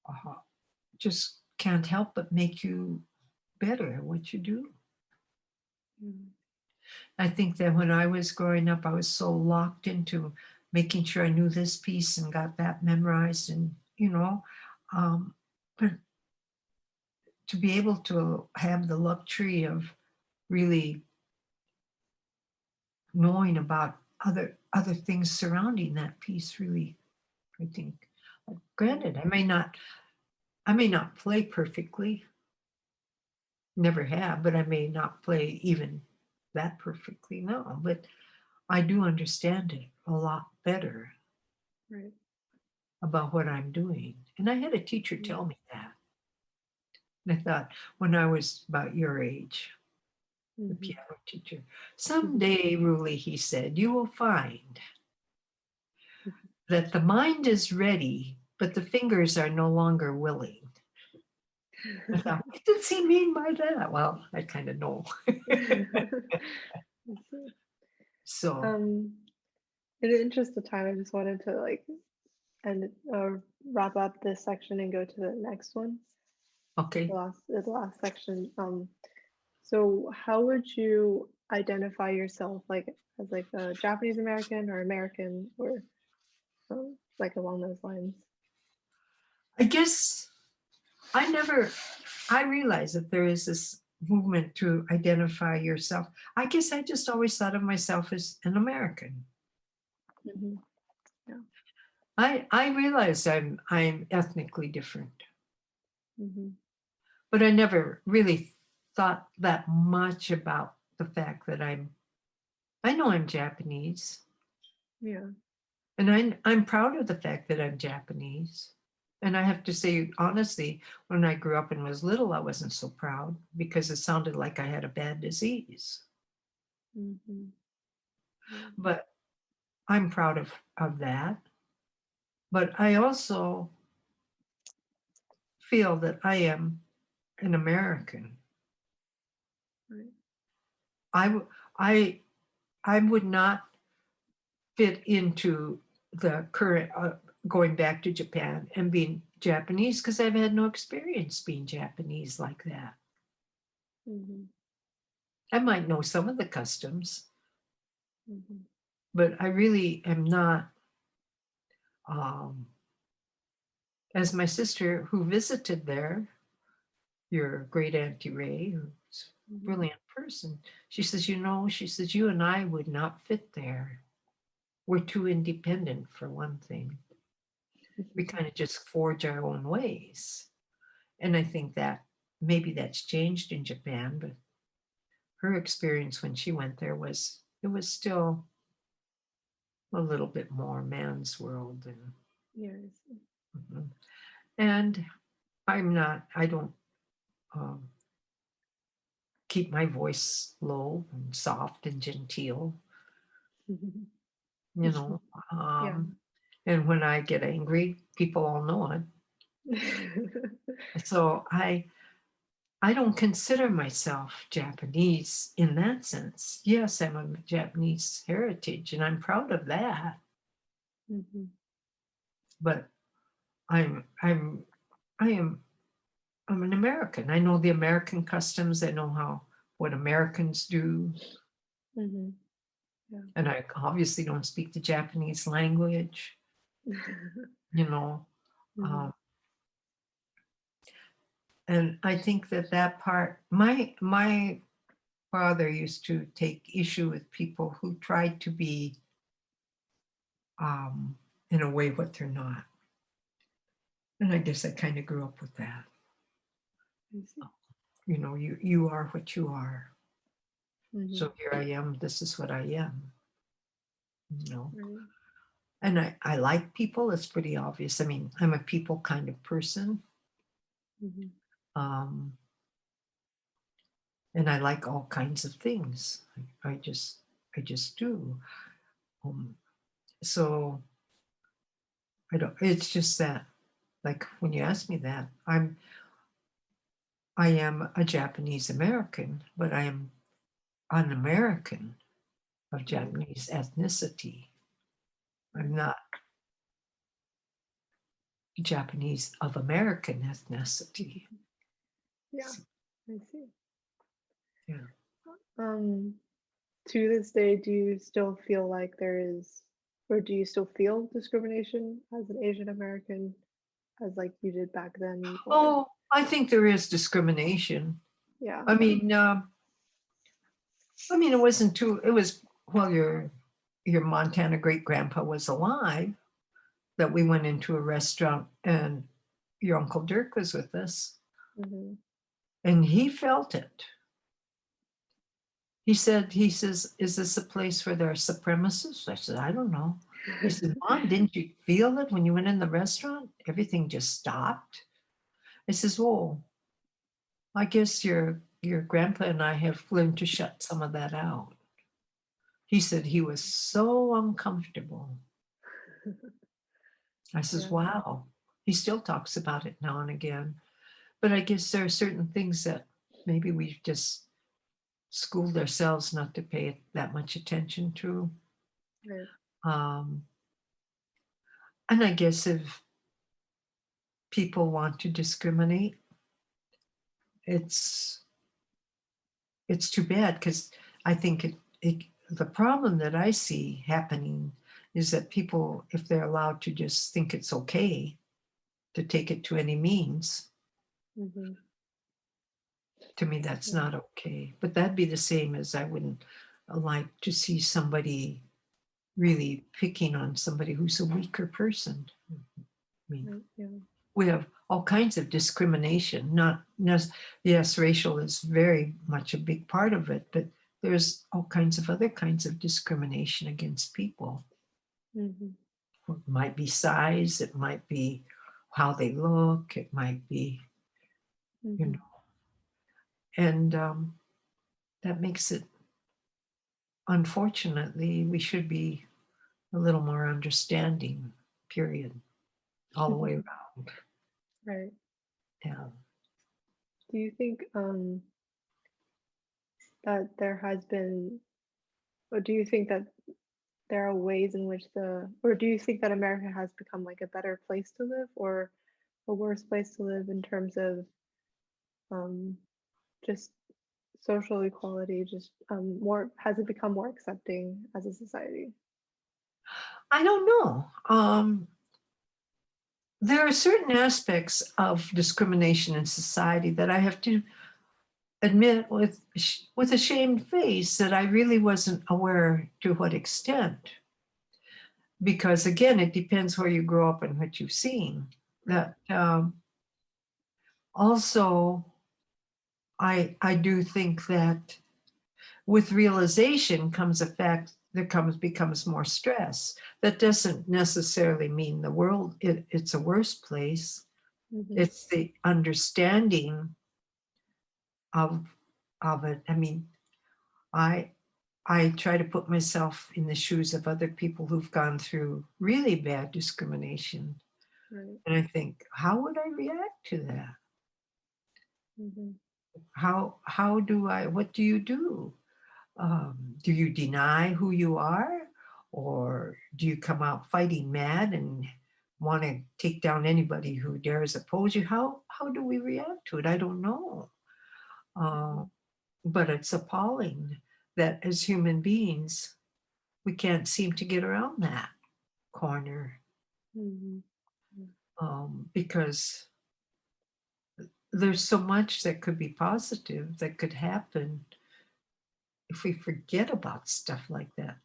uh, just can't help but make you better at what you do. Mm. I think that when I was growing up, I was so locked into making sure I knew this piece and got that memorized, and um, but to be able to have the luxury of really knowing about other things surrounding that piece, really, I think. Granted, I may not play perfectly, never have, but I may not play even that perfectly now, but I do understand it a lot better Right. about what I'm doing. And I had a teacher Mm. tell me that. And I thought, when I was about your age, the Mhm. piano teacher, Mhm. someday, Ruli, he said, you will find Mhm. that the mind is ready, but the fingers are no longer willing. I thought, what does he mean by that? Well, I kind of know. I see. So, Um, in the interest of time, I just wanted to and wrap up this section and go to the next one, okay. the last section. So how would you identify yourself, like as like a Japanese American or American, or like along those lines? I guess I realize that there is this movement to identify yourself. I guess I just always thought of myself as an American. Hmm. Yeah. I realize I'm ethnically different, Hmm. but I never really thought that much about the fact that I know I'm Japanese, Yeah. and I'm proud of the fact that I'm Japanese. And I have to say honestly, when I grew up and was little, I wasn't so proud because it sounded like I had a bad disease. Hmm. Yeah. But I'm proud of that. But I also feel that I am an American. Right. I w- I I would not fit into the current going back to Japan and being Japanese because I've had no experience being Japanese like that. Hmm. I might know some of the customs, Hmm. but I really am not. Um, as my sister who visited there, your great Auntie Ray, who's a Hmm. brilliant person, she says, she says, you and I would not fit there. We're too independent for one thing. We kind of just forge our own ways. And I think that maybe that's changed in Japan, but her experience when she went there was it was still a little bit more man's world Yeah. I see. mhm. And I don't um, keep my voice low and soft and genteel, you know. Yeah. Um, and when I get angry, people all know it. So I don't consider myself Japanese in that sense. Yes, I'm a Japanese heritage and I'm proud of that, Hmm. but I'm I'm I am I'm an American. I know the American customs. I know what Americans do, Hmm. Yeah. and I obviously don't speak the Japanese language. You know, Hmm. um, and I think that part. My father used to take issue with people who tried to be, um, in a way, what they're not. And I guess I kind of grew up with that. I see. You are what you are. Hmm. So here I am. This is what I am. You know. Right. And I like people. It's pretty obvious. I mean, I'm a people kind of person. Mhm. Um, and I like all kinds of things. I just do. Um, so I don't, it's just that, like when you ask me that, I am a Japanese American, but I am an American of Right. Japanese ethnicity. I'm Right. not Japanese of American ethnicity. Yeah, I see. Yeah. Um, to this day, do you still feel like there is, or do you still feel discrimination as an Asian American, as like you did back then? Or Oh, I think there is discrimination. yeah. I mean, it wasn't too. It was well, your Montana great grandpa was alive that we went into a restaurant and your Uncle Dirk was with us Hmm. and he felt it. He says, is this a place where there are supremacists? I said, I don't know. He said, Mom, didn't you feel it when you went in the restaurant? Everything just stopped. I says, oh, I guess your grandpa and I have learned to shut some of that out. He said he was so uncomfortable. I says, Yeah. wow. He still talks about it now and again. But I guess there are certain things that maybe we've just schooled ourselves not to pay that much attention to. Right. Um, and I guess if people want to discriminate, it's it's too bad because I think the problem that I see happening is that people, if they're allowed to just think it's okay to take it to any means, Hmm. to me that's Yeah. not okay. But that'd be the same as I wouldn't like to see somebody really picking on somebody who's a weaker person. I mean, Right. Yeah. we have all kinds of discrimination, yes, racial is very much a big part of it, but there's all kinds of other kinds of discrimination against people. Hmm. It might be size, it might be how they look, it might be, you Hmm. know, and that makes it, unfortunately, we should be a little more understanding, period, all the way around. Right. Yeah. Do you think that there has been, or do you think that there are ways in which or do you think that America has become like a better place to live or a worse place to live in terms of um, just social equality, just more, has it become more accepting as a society? I don't know. There are certain aspects of discrimination in society that I have to admit with a shamed face that I really wasn't aware to what extent. Because again, it depends where you grow up and what you've seen. Right. That also, I do think that with realization comes a fact there becomes more stress. That doesn't necessarily mean the world it's a worse place. Hmm. It's the understanding of of it. I mean, I I try to put myself in the shoes of other people who've gone through really bad discrimination. Right. And I think, how would I react to that? Hmm. How do I, what do you do? Do you deny who you are? Or do you come out fighting mad and want to take down anybody who dares oppose you? How do we react to it? I don't know. Uh, Hmm. but it's appalling that as human beings, we can't seem to get around that corner Hmm. because there's so much that could be positive that could happen if we forget about stuff like that.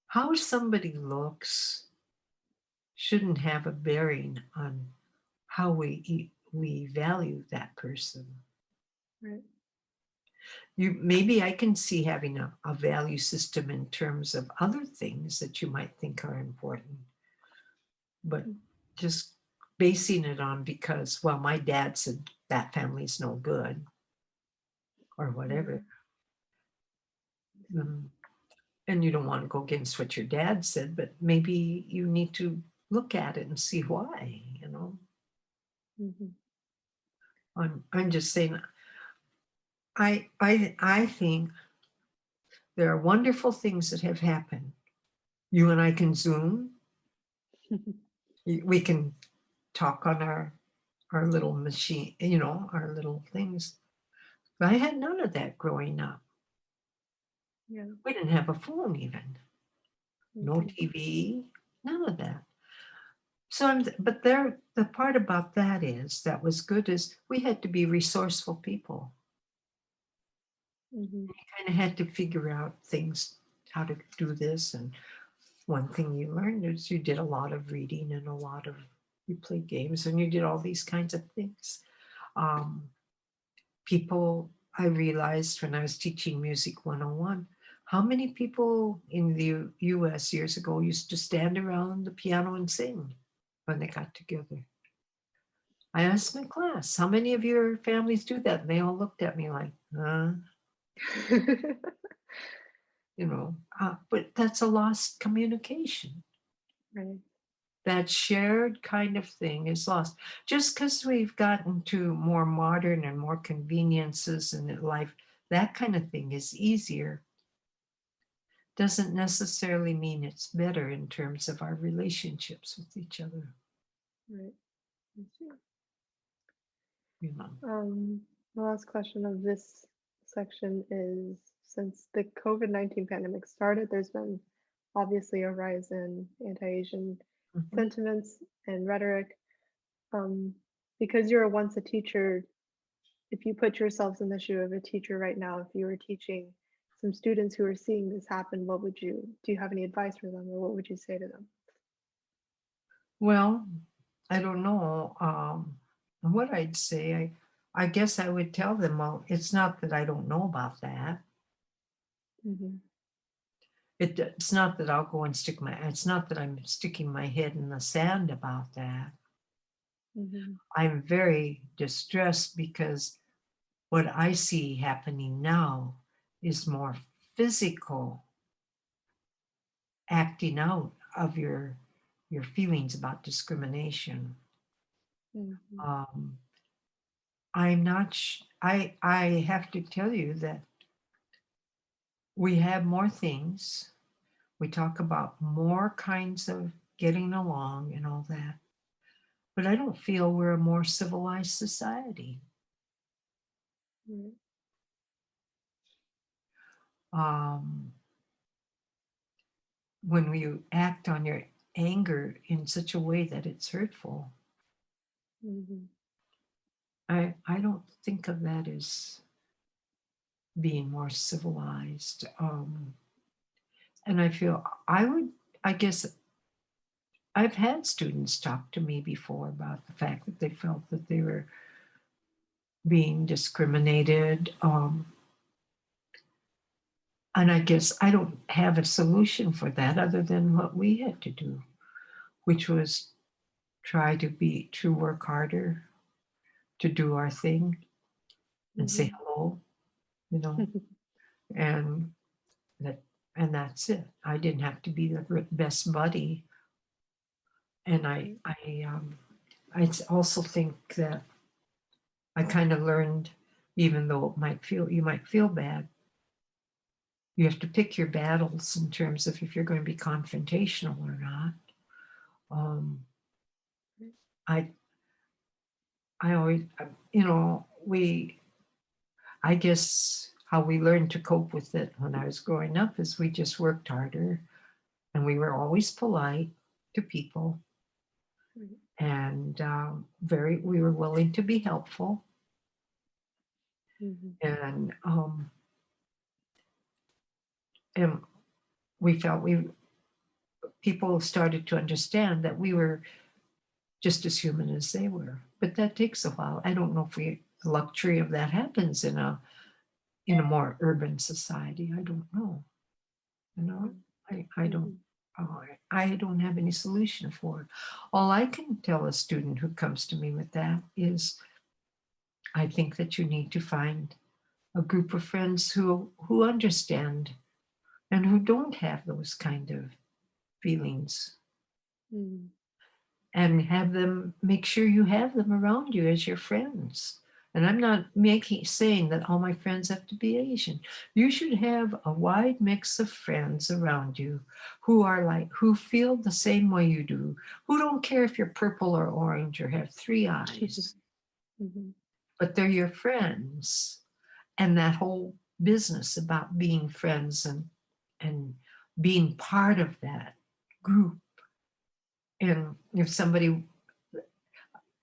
How somebody looks shouldn't have a bearing on how we value that person. Right. Maybe I can see having a value system in terms of other things that you might think are important, but just basing it on because, well, my dad said that family's no good or whatever. And you don't want to go against what your dad said, but maybe you need to look at it and see why, you know. Mhm. I'm just saying, I think there are wonderful things that have happened. You and I can Zoom. We can talk on our little machine, you know, our little things. But I had none of that growing up. Yeah. We didn't have a phone even. No Mhm. TV, none of that. So but the part about that is that was good is we had to be resourceful people. Mhm. You kind of had to figure out things, how to do this. And one thing you learned is you did a lot of reading and you played games and you did all these kinds of things. Um, People, I realized when I was teaching Music 101, how many people in the US years ago used to stand around the piano and sing when they got together. I asked my class, how many of your families do that? And they all looked at me like, you know, but that's a lost communication. Right. That shared kind of thing is lost. Just because we've gotten to more modern and more conveniences in life, that kind of thing is easier, doesn't necessarily mean it's better in terms of our relationships with each other, Right. I see. you know. The last question of this section is, since the COVID-19 pandemic started, there's been obviously a rise in anti-Asian Mhm. sentiments and rhetoric. Um, because you were once a teacher, if you put yourselves in the shoe of a teacher right now, if you were teaching some students who are seeing this happen, do you have any advice for them, or what would you say to them? Well, I don't know what I'd say. I guess I would tell them, well, it's not that I don't know about that. Hmm. It's not that I'll go and it's not that I'm sticking my head in the sand about that. Hmm. I'm very distressed because what I see happening now is more physical acting out of your feelings about discrimination. Hmm. Um, I'm not. I have to tell you that we have more things. We talk about more kinds of getting along and all that, but I don't feel we're a more civilized society. Right. Um, when you act on your anger in such a way that it's hurtful, Hmm. I don't think of that as being more civilized. And I feel I guess I've had students talk to me before about the fact that they felt that they were being discriminated. And I guess I don't have a solution for that other than what we had to do, which was to work harder, to do our thing and say Hmm. hello, you know, and that and that's it. I didn't have to be the best buddy. And Right. I also think that I kind of learned, even though you might feel bad, you have to pick your battles in terms of if you're going to be confrontational or not. Um, I I always, you know, I guess how we learned to cope with it when I was growing up is we just worked harder and we were always polite to people Right. and we were willing to be helpful Mhm. and and we felt people started to understand that we were just as human as they were. But that takes a while. I don't know if the luxury of that happens in a in a more urban society. I don't know. You know, I don't. Mhm. I don't have any solution for it. All I can tell a student who comes to me with that is, I think that you need to find a group of friends who understand and who don't have those kind of feelings, Mhm. and have them, make sure you have them around you as your friends. And I'm not saying that all my friends have to be Asian. You should have a wide mix of friends around you who are like, who feel the same way you do, who don't care if you're purple or orange or have three eyes, Mhm. but they're your friends. And that whole business about being friends and being part of that group. And if somebody,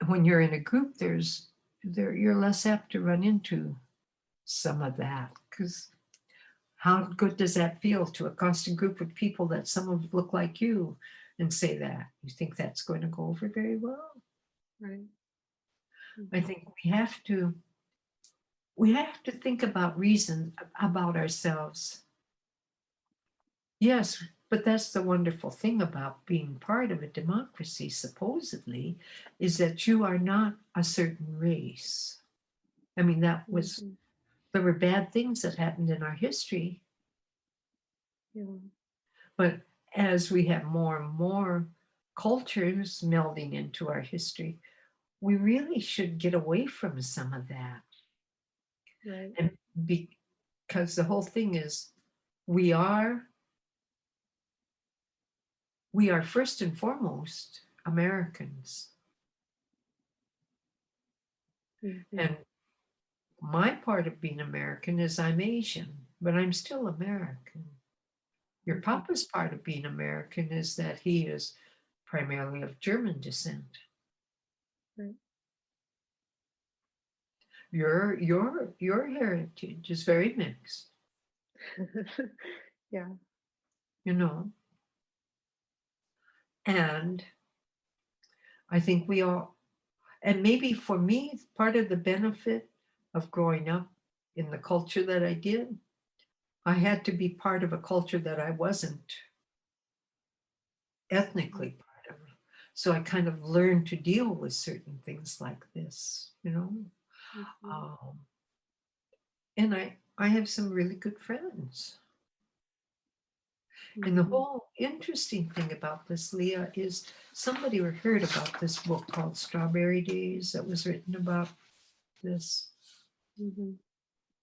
when you're in a group, you're less apt to run into some of that, because how good does that feel to a constant group of people that some of look like you and say that? You think that's going to go over very well? Right. I Mhm. think we have to think about reason about ourselves. Yes, but that's the wonderful thing about being part of a democracy, supposedly, is that you are not a certain race. I mean, Mhm. there were bad things that happened in our history, Yeah. but as we have more and more cultures melding into our history, we really should get away from some of that. Right. And because the whole thing is, we are we are first and foremost Americans. Mhm. And my part of being American is I'm Asian, but I'm still American. Your Mhm. papa's part of being American is that he is primarily of German descent. Right. Your heritage is very mixed, Yeah. you know, and I think we all, and maybe for me, part of the benefit of growing up in the culture that I did, I had to be part of a culture that I wasn't ethnically part of. So I kind of learned to deal with certain things like this, you know. Mhm. Um, and I have some really good friends. And the Mhm. whole interesting thing about this, Leah, is somebody heard about this book called Strawberry Days that was written about this Mhm.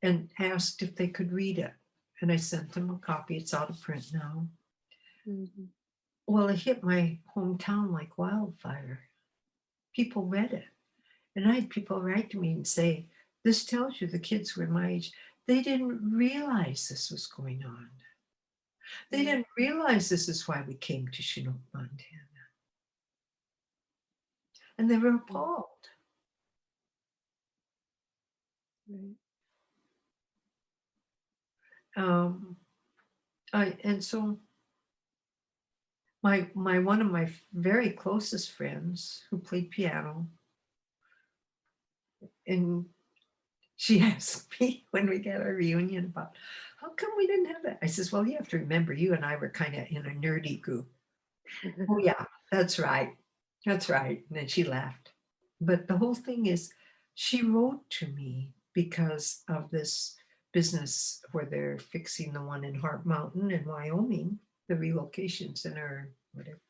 and asked if they could read it. And I sent them a copy. It's out of print now. Mhm. Well, it hit my hometown like wildfire. People read it. And I had people write to me and say, this tells you the kids were my age. They didn't realize this was going on. They Right. didn't realize this is why we came to Chinook, Montana. And they were Mm. appalled. Right. Um, and so my one of my very closest friends who played piano, and she asked me when we got our reunion about how come we didn't have that. I says, well, you have to remember, you and I were kind of in a nerdy group. Oh yeah, that's right. That's right. And then she laughed. But the whole thing is, she wrote to me because of this business where they're fixing the one in Hart Mountain in Wyoming, the relocation center, whatever.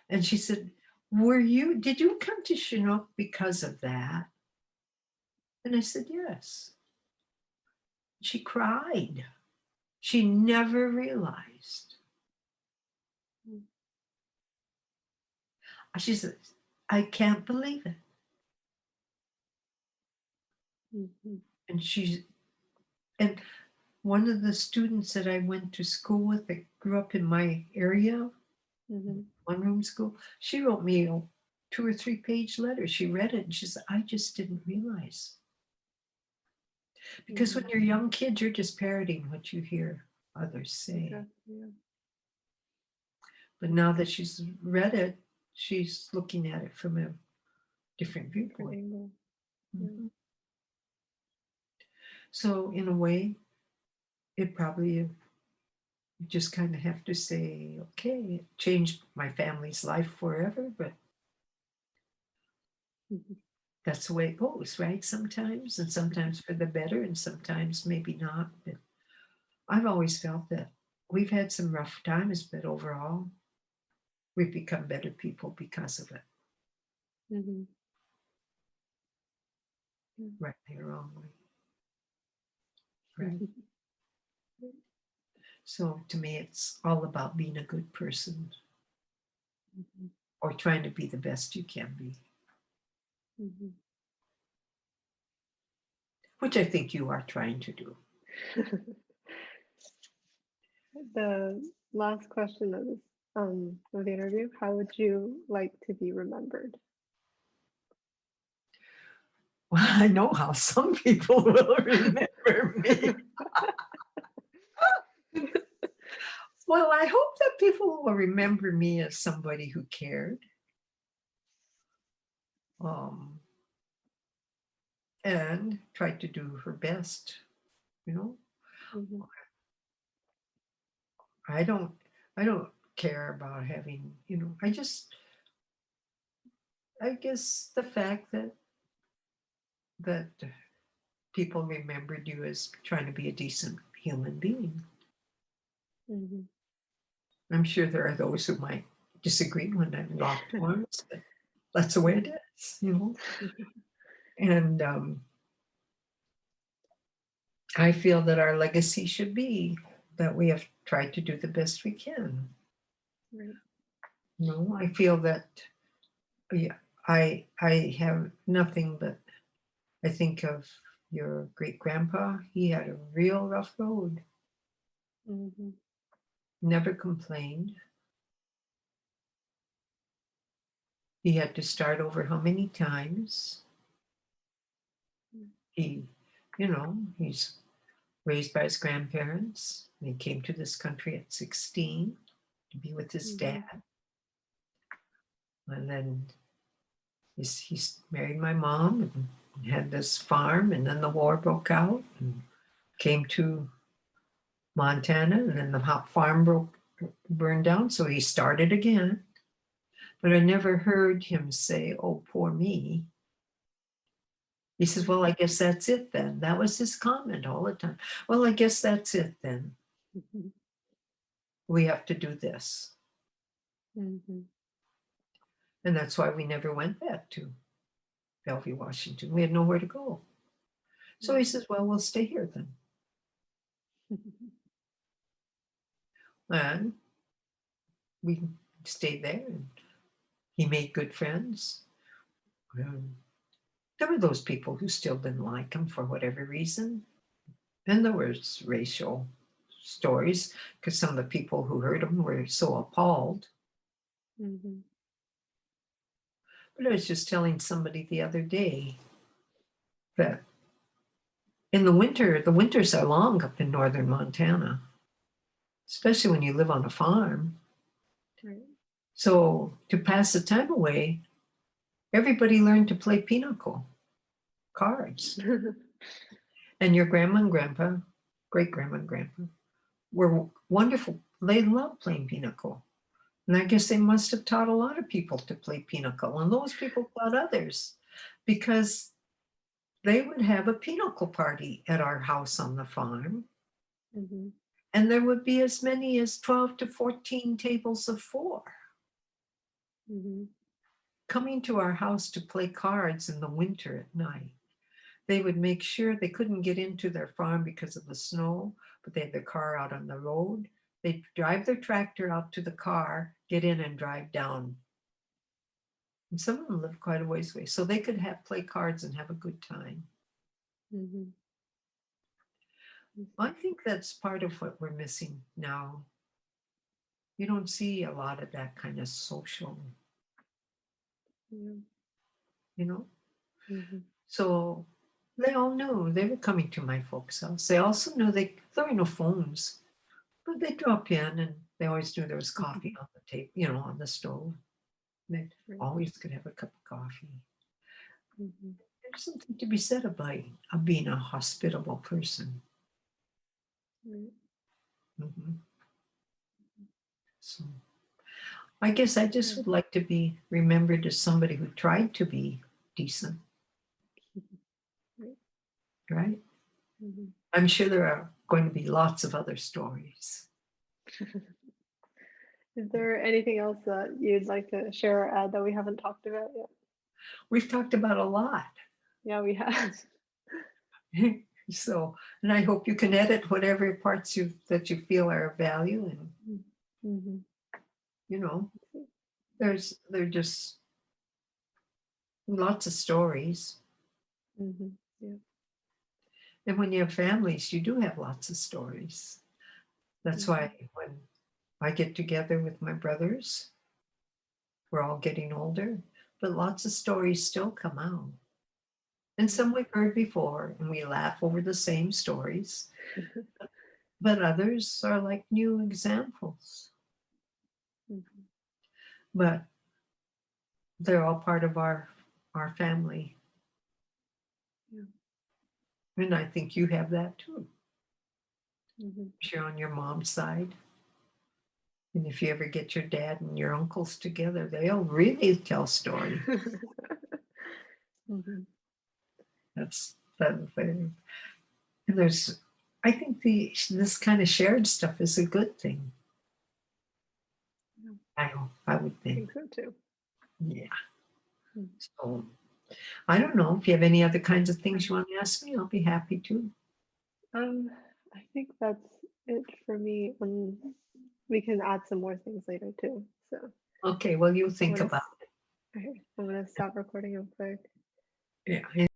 And she said, did you come to Chinook because of that? And I said, yes. She cried. She never realized. Mm. She said, I can't believe it. Mhm. And and one of the students that I went to school with that grew up in my area, Mhm. one room school, she wrote me a 2 or 3 page letter. She read it and she said, I just didn't realize. Because when Mhm. you're young kids, you're just parroting what you hear others say. Exactly. Yeah. But now that she's read it, she's looking at it from a different Different viewpoint. angle. Yeah. Mhm. So, in a way, it probably you just kind of have to say, okay, it changed my family's life forever, but Mhm. that's the way it goes, right? Sometimes, and sometimes for the better, and sometimes maybe not. But I've always felt that we've had some rough times, but overall, we've become better people because of it, Mhm. Mhm. rightly or wrongly. Right. Mhm. So to me, it's all about being a good person Mhm. or trying to be the best you can be, Mhm. which I think you are trying to do. The last question of the interview, how would you like to be remembered? Well, I know how some people will remember me. Well, I hope that people will remember me as somebody who cared, um, and tried to do her best. You know, Mhm. I don't, I don't care about having. I guess the fact that people remembered you as trying to be a decent human being. Mhm. I'm sure there are those who might disagree when I locked arms, but that's the way it is. And I feel that our legacy should be that we have tried to do the best we can. Right. I feel that yeah, I have nothing but I think of your great grandpa. He had a real rough road. Mhm. Never complained. He had to start over how many times? He, he's raised by his grandparents. And he came to this country at 16 to be with his Mhm. dad. And then he's married my mom and had this farm. And then the war broke out and came to Montana. And then the hop farm burned down. So he started again. But I never heard him say, "Oh, poor me." He says, "Well, I guess that's it then." That was his comment all the time. "Well, I guess that's it then. Mhm. We have to do this." Mhm. And that's why we never went back to Bellevue, Washington. We had nowhere to go. So he says, "Well, we'll stay here then." Mhm. And we stayed there and he made good friends. Um, there were those people who still didn't like him for whatever reason. And there was racial stories because some of the people who heard him were so appalled. Mhm. But I was just telling somebody the other day that in the winters are long up in northern Montana, especially when you live on a farm. Right. So to pass the time away, everybody learned to play pinochle cards. And your grandma and grandpa, great grandma and grandpa, were wonderful. They loved playing pinochle. And I guess they must have taught a lot of people to play pinochle. And those people taught others because they would have a pinochle party at our house on the farm. Mhm. And there would be as many as 12 to 14 tables of four Mhm. coming to our house to play cards in the winter at night. They would make sure they couldn't get into their farm because of the snow, but they had their car out on the road. They'd drive their tractor out to the car, get in, and drive down. And some of them lived quite a ways away, so they could play cards and have a good time. Mhm. I think that's part of what we're missing now. You don't see a lot of that kind of social, Yeah. you know? Mhm. So they all knew they were coming to my folks' house. They also knew there were no phones, but they drop in and they always knew there was coffee on the table, on the stove. They Right. always could have a cup of coffee. Mhm. There's something to be said about being a hospitable person. Right. Mhm. So I guess I just Yeah. would like to be remembered as somebody who tried to be decent, Right. right? Mhm. I'm sure there are going to be lots of other stories. Is there anything else that you'd like to share or add that we haven't talked about yet? We've talked about a lot. Yeah, we have. So, and I hope you can edit whatever parts that you feel are of value. And, Mhm. you know, there are just lots of stories. Mhm. Yeah. And when you have families, you do have lots of stories. That's why Mhm. when I get together with my brothers, we're all getting older, but lots of stories still come out. And some we've heard before, and we laugh over the same stories, but others are like new examples. Mhm. But they're all part of our family. Yeah. And I think you have that too. Mhm. If you're on your mom's side. And if you ever get your dad and your uncles together, they'll really tell stories. Mhm. That's that thing. And I think this kind of shared stuff is a good thing. Yeah, I would I think. think so too. Yeah. Mm. So I don't know if you have any other kinds of things you want to ask me. I'll be happy to. I think that's it for me. We can add some more things later too. So Okay. Well, you I'm think gonna about okay, I'm gonna stop recording real quick. it. Yeah.